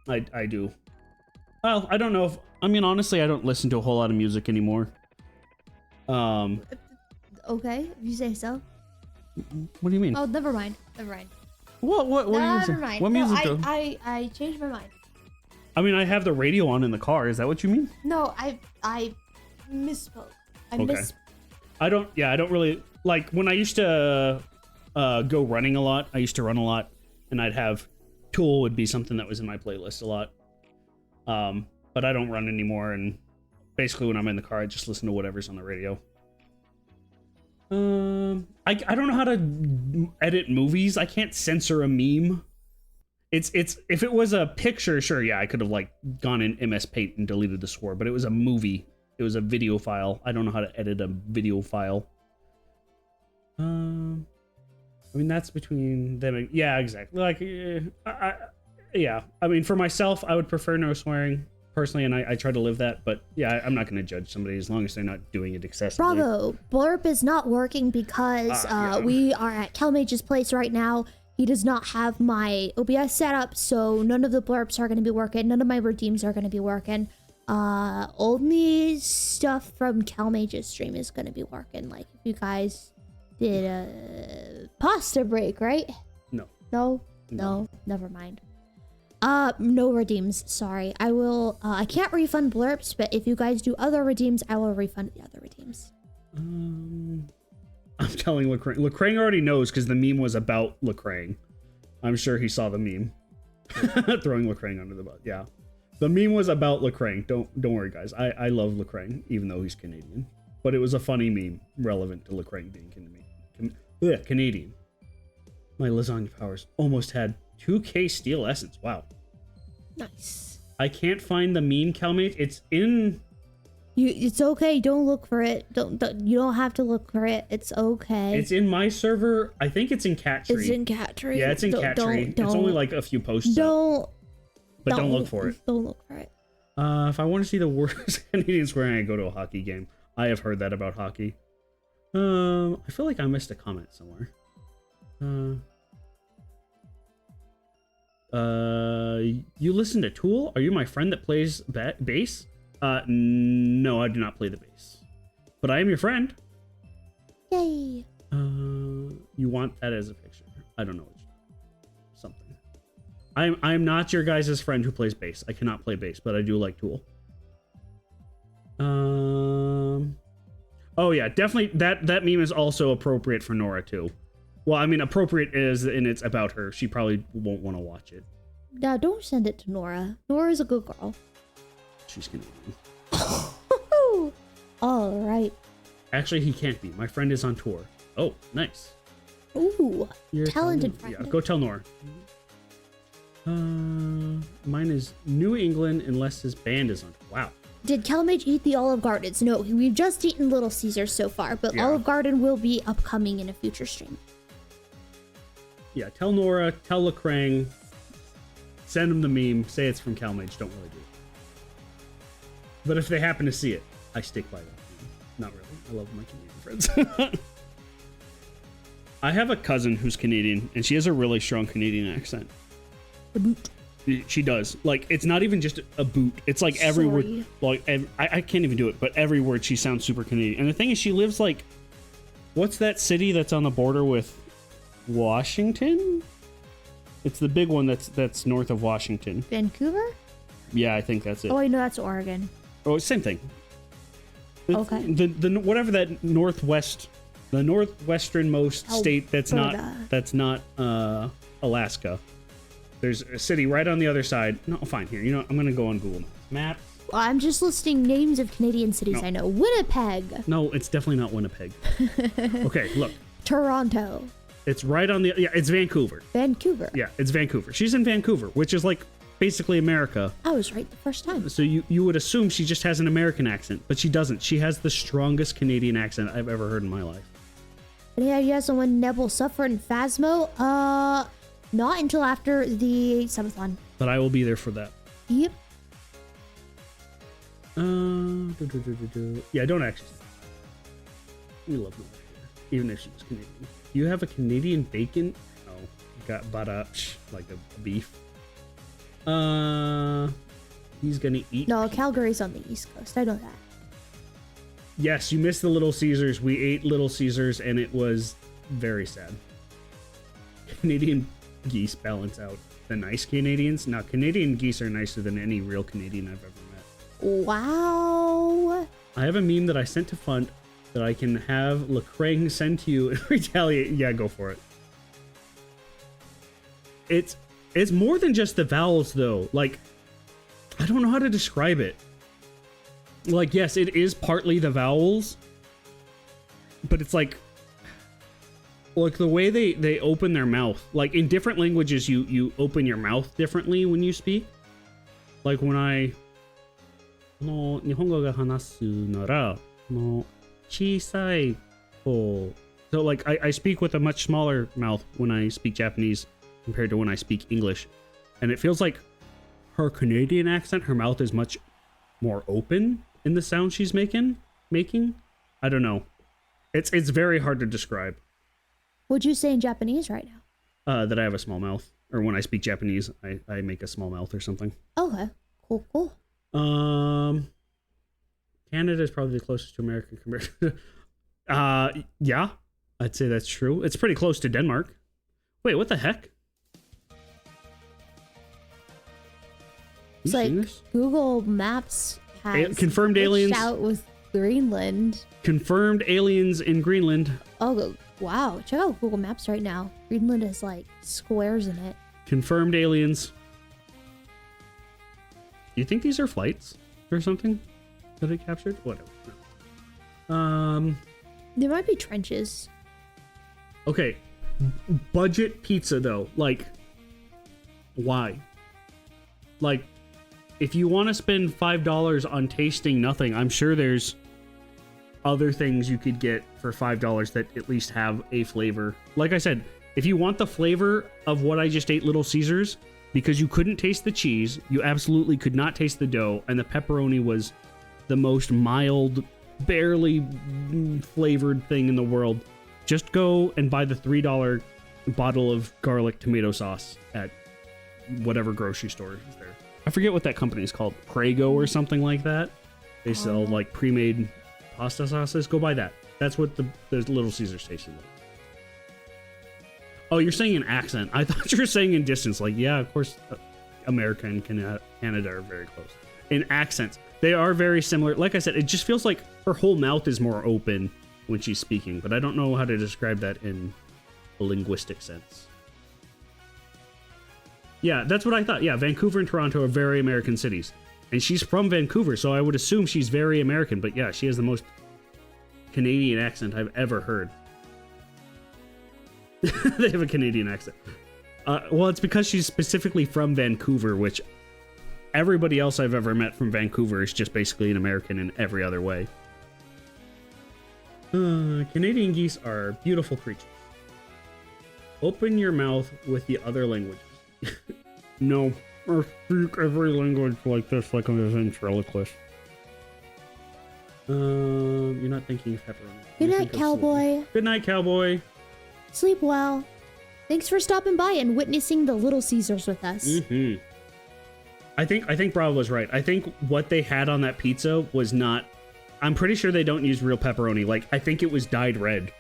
I do. Well, I don't know if... I mean, honestly, I don't listen to a whole lot of music anymore. Okay, if you say so. What do you mean? Oh, never mind. What Never mind. What music? I changed my mind. I mean, I have the radio on in the car. Is that what you mean? No, I misspoke. I don't really... Like, when I used to go running a lot, I used to run a lot, and I'd have... Tool would be something that was in my playlist a lot. But I don't run anymore, and basically when I'm in the car, I just listen to whatever's on the radio. I don't know how to edit movies. I can't censor a meme. It's if it was a picture, sure, yeah, I could have like gone in MS Paint and deleted the swear, but it was a movie. It was a video file. I don't know how to edit a video file. I mean, that's between them and... Yeah, exactly. Like, yeah. I mean, for myself, I would prefer no swearing, personally, and I try to live that. But, yeah, I'm not going to judge somebody as long as they're not doing it excessively. Bravo. Blurb is not working because we are at Calmage's place right now. He does not have my OBS set up, so none of the blurbs are going to be working. None of my redeems are going to be working. Only stuff from Calmage's stream is going to be working. Like, if you guys... did a pasta break, right? No, never mind. No redeems, sorry. I will, I can't refund blurbs, but if you guys do other redeems, I will refund the other redeems. I'm telling Lecrae. Lecrae already knows because the meme was about Lecrae. I'm sure he saw the meme. Throwing Lecrae under the bus, yeah. The meme was about Lecrae. Don't worry, guys. I love Lecrae, even though he's Canadian. But it was a funny meme relevant to Lecrae being Canadian. My lasagna powers almost had 2k steel essence. Wow. Nice. I can't find the meme, Calmage. It's in... It's okay. Don't look for it. You don't have to look for it. It's okay. It's in my server. I think it's in Cat Tree. It's in Cat Tree. Yeah, it's in Cat Tree. It's only like a few posts Don't look for it. Don't look for it. If I want to see the worst Canadian swearing, I go to a hockey game. I have heard that about hockey. I feel like I missed a comment somewhere. You listen to Tool? Are you my friend that plays bass? No, I do not play the bass. But I am your friend. Yay. You want that as a picture? I don't know. Something. I'm not your guys' friend who plays bass. I cannot play bass, but I do like Tool. Oh yeah, definitely that meme is also appropriate for Nora too. Well, I mean, appropriate is, and it's about her. She probably won't want to watch it. No, don't send it to Nora. Nora's a good girl. She's Canadian. All right. Actually, he can't be. My friend is on tour. Oh, nice. Ooh, talented friend. Yeah, go tell Nora. Mine is New England unless his band is on tour. Wow. Did Calmage eat the Olive Gardens? No, we've just eaten Little Caesars so far, but yeah. Olive Garden will be upcoming in a future stream. Yeah, tell Nora, tell Lecrae, send them the meme, say it's from Calmage, don't really do it. But if they happen to see it, I stick by that. Not really. I love my Canadian friends. I have a cousin who's Canadian, and she has a really strong Canadian accent. A boot. She does. Like, it's not even just a boot. It's like every word. Like, I can't even do it, but every word she sounds super Canadian. And the thing is, she lives like, what's that city that's on the border with Washington? It's the big one that's north of Washington. Vancouver? Yeah, I think that's it. Oh, I know that's Oregon. Oh, same thing. Okay. The whatever that the northwesternmost state that's not Alaska. There's a city right on the other side. No, fine. Here, you know, I'm gonna go on Google Maps. Well, I'm just listing names of Canadian cities I know. Winnipeg. No, it's definitely not Winnipeg. Okay, look. Toronto. It's right on the... Yeah, it's Vancouver. Vancouver. Yeah, it's Vancouver. She's in Vancouver, which is like basically America. I was right the first time. So you would assume she just has an American accent, but she doesn't. She has the strongest Canadian accent I've ever heard in my life. Any ideas on when Neb will suffer in Phasmo? Not until after the Subathon. But I will be there for that. Yep. Yeah, don't actually. We love her, even if she was Canadian. You have a Canadian bacon? No, got badapsh, like a beef. He's gonna eat. No, Calgary's on the East Coast. I know that. Yes, you missed the Little Caesars. We ate Little Caesars, and it was very sad. Canadian geese balance out the nice Canadians. Now, Canadian geese are nicer than any real Canadian I've ever met. Wow. I have a meme that I sent to Funt that I can have Lecrae send to you and retaliate. Yeah, go for it. It's more than just the vowels, though. Like, I don't know how to describe it. Like, yes, it is partly the vowels, but it's like the way they open their mouth. Like, in different languages, you open your mouth differently when you speak. Like, when I... No, Nihongo ga hanasu nara, no, chisai ko. So, like, I speak with a much smaller mouth when I speak Japanese compared to when I speak English. And it feels like her Canadian accent, her mouth is much more open in the sound she's making. I don't know. It's very hard to describe. What'd you say in Japanese right now? That I have a small mouth. Or when I speak Japanese, I make a small mouth or something. Okay. Cool. Canada is probably the closest to America compared to... yeah, I'd say that's true. It's pretty close to Denmark. Wait, what the heck? It's like Google Maps has confirmed aliens out with Greenland. Confirmed aliens in Greenland. Oh, wow. Check out Google Maps right now. Greenland has like squares in it. Confirmed aliens. You think these are flights or something that it captured? Whatever. There might be trenches. Okay. Budget pizza though. Like, why? Like, if you want to spend $5 on tasting nothing, I'm sure there's other things you could get for $5 that at least have a flavor. Like I said, if you want the flavor of what I just ate, Little Caesars, because you couldn't taste the cheese, you absolutely could not taste the dough, and the pepperoni was the most mild, barely flavored thing in the world, just go and buy the $3 bottle of garlic tomato sauce at whatever grocery store is there. I forget what that company is called. Prego or something like that. They sell like pre-made pasta sauces. Go buy that. That's what the Little Caesars tasted like. Oh, you're saying in accent. I thought you were saying in distance. Like, yeah, of course, America and Canada are very close. In accents, they are very similar. Like I said, it just feels like her whole mouth is more open when she's speaking, but I don't know how to describe that in a linguistic sense. Yeah, that's what I thought. Yeah, Vancouver and Toronto are very American cities. And she's from Vancouver, so I would assume she's very American. But yeah, she has the most Canadian accent I've ever heard. They have a Canadian accent. Well, it's because she's specifically from Vancouver, which everybody else I've ever met from Vancouver is just basically an American in every other way. Canadian geese are beautiful creatures. Open your mouth with the other languages. No, I speak every language like this, like I'm a ventriloquist. You're not thinking of pepperoni. Good night, cowboy. Good night, cowboy. Sleep well. Thanks for stopping by and witnessing the Little Caesars with us. Mm-hmm. I think Bravo was right. I think what they had on that pizza was not. I'm pretty sure they don't use real pepperoni. Like, I think it was dyed red.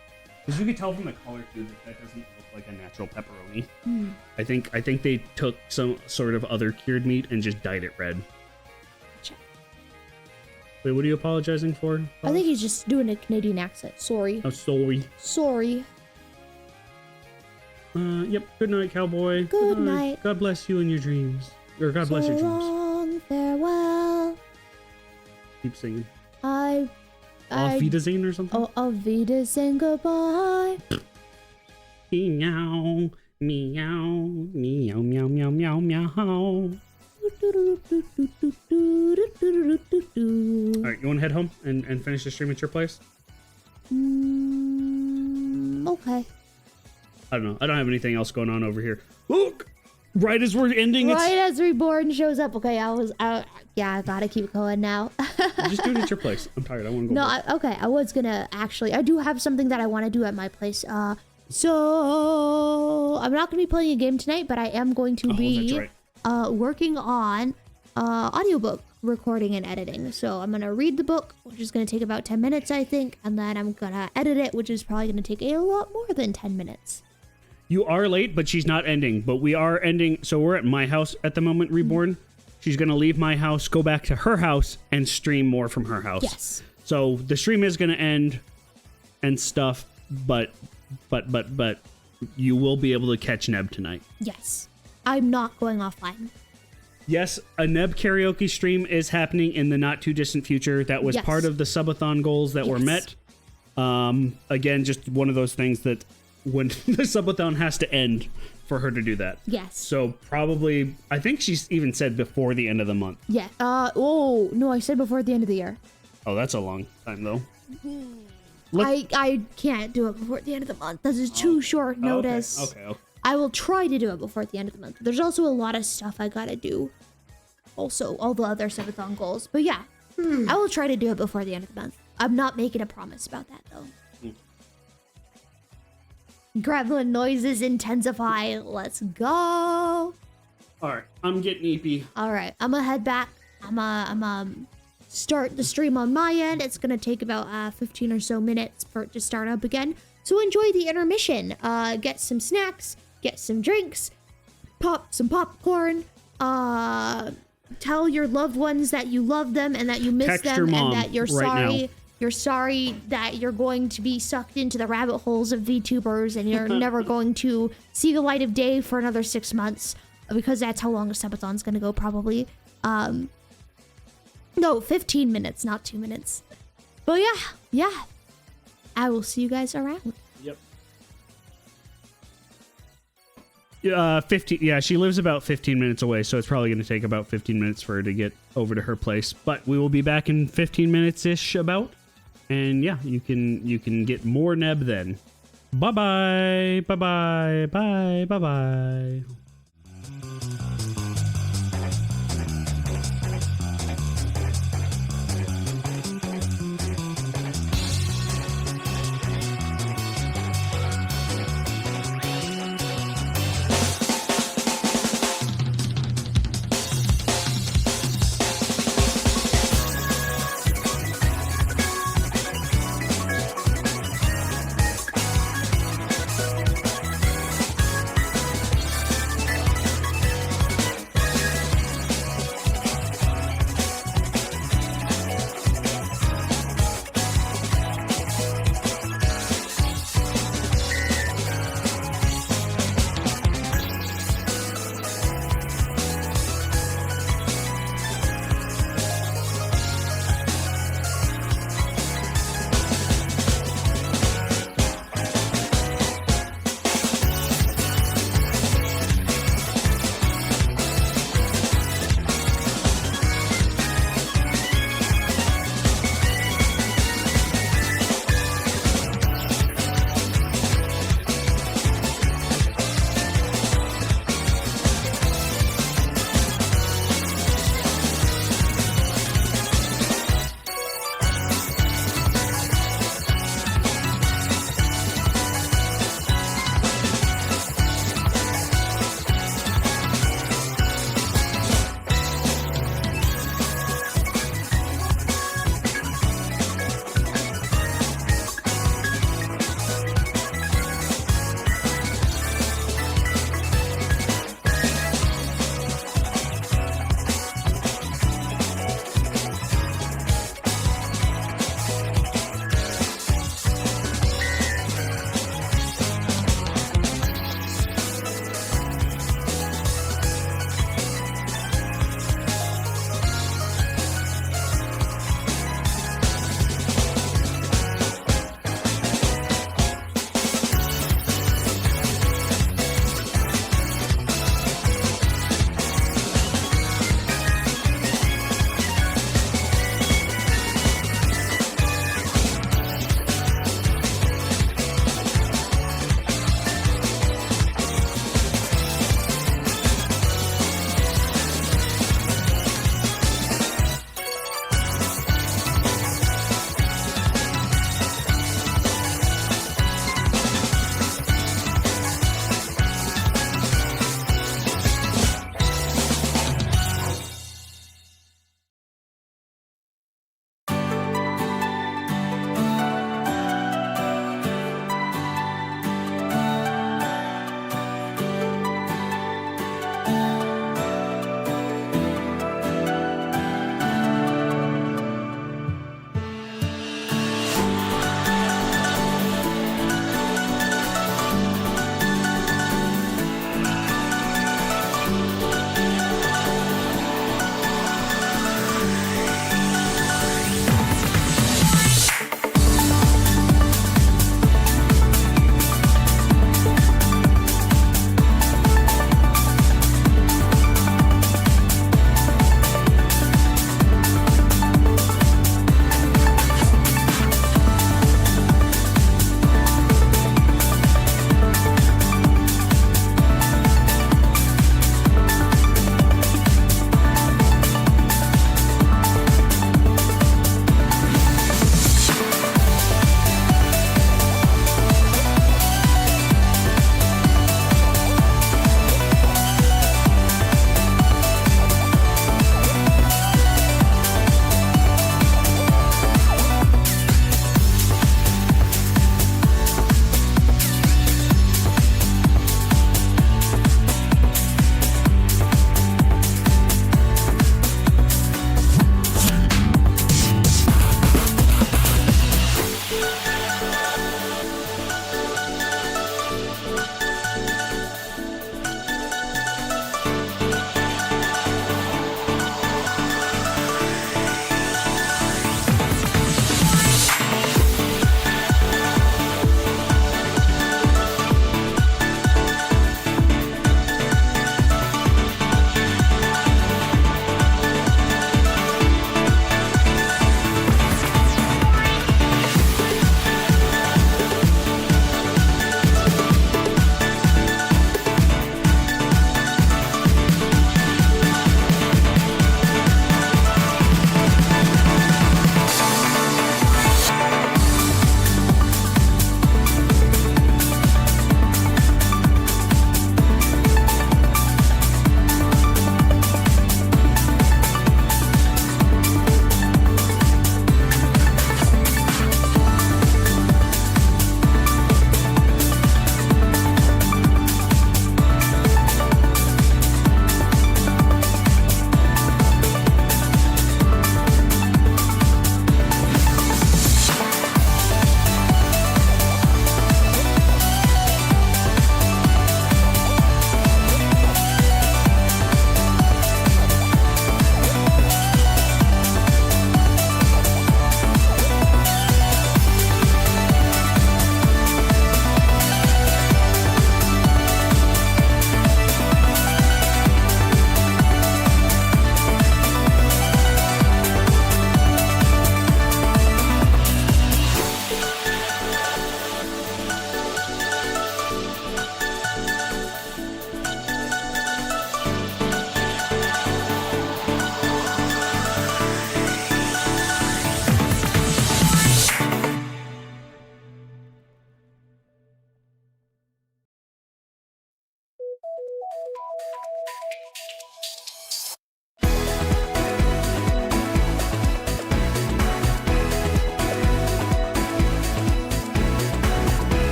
Because you could tell from the color too that doesn't look like a natural pepperoni. Mm. I think they took some sort of other cured meat and just dyed it red. Gotcha. Wait, what are you apologizing for? I think he's just doing a Canadian accent. Sorry. Oh, sorry. Sorry. Yep. Good night, cowboy. Good night. God bless you and your dreams. Or God bless your dreams. Long farewell. Keep singing. I Auf Wiedersehen or something? Oh, auf Wiedersehen, goodbye. Meow, meow, meow, meow, meow, meow, meow. Alright, you want to head home and finish the stream at your place? Okay. I don't know. I don't have anything else going on over here. Look! Right as we're ending, right as Reborn shows up. Okay, yeah, I gotta keep going now. Just do it at your place. I'm tired. I want to go. No, okay. I was gonna actually. I do have something that I want to do at my place. So I'm not gonna be playing a game tonight, but I am going to be working on audiobook recording and editing. So I'm gonna read the book, which is gonna take about 10 minutes, I think, and then I'm gonna edit it, which is probably gonna take a lot more than 10 minutes. You are late, but she's not ending. But we are ending. So we're at my house at the moment, Reborn. She's going to leave my house, go back to her house, and stream more from her house. Yes. So the stream is going to end and stuff, but you will be able to catch Neb tonight. Yes. I'm not going offline. Yes, a Neb karaoke stream is happening in the not too distant future. That was part of the subathon goals that were met. Again, just one of those things that when the subathon has to end for her to do that. Yes. So probably, I think she's even said before the end of the month. Yeah. Oh, no, I said before the end of the year. Oh, that's a long time though. I can't do it before the end of the month. This is too short notice. Okay. I will try to do it before the end of the month. There's also a lot of stuff I gotta do. Also, all the other subathon goals. But yeah, I will try to do it before the end of the month. I'm not making a promise about that though. Gremlin noises intensify. Let's go. All right, I'm getting eepy. All right, I'm gonna head back. I'm start the stream on my end. It's gonna take about 15 or so minutes for it to start up again. So enjoy the intermission. Get some snacks, get some drinks, pop some popcorn. Tell your loved ones that you love them and that you miss them and that you're sorry. You're sorry that you're going to be sucked into the rabbit holes of VTubers and you're never going to see the light of day for another 6 months, because that's how long a subathon's going to go probably. No, 15 minutes, not 2 minutes. But yeah. I will see you guys around. Yep. 15. Yeah, she lives about 15 minutes away, so it's probably going to take about 15 minutes for her to get over to her place. But we will be back in 15 minutes-ish about. And yeah, you can get more Neb then. Bye-bye. Bye-bye. Bye. Bye-bye.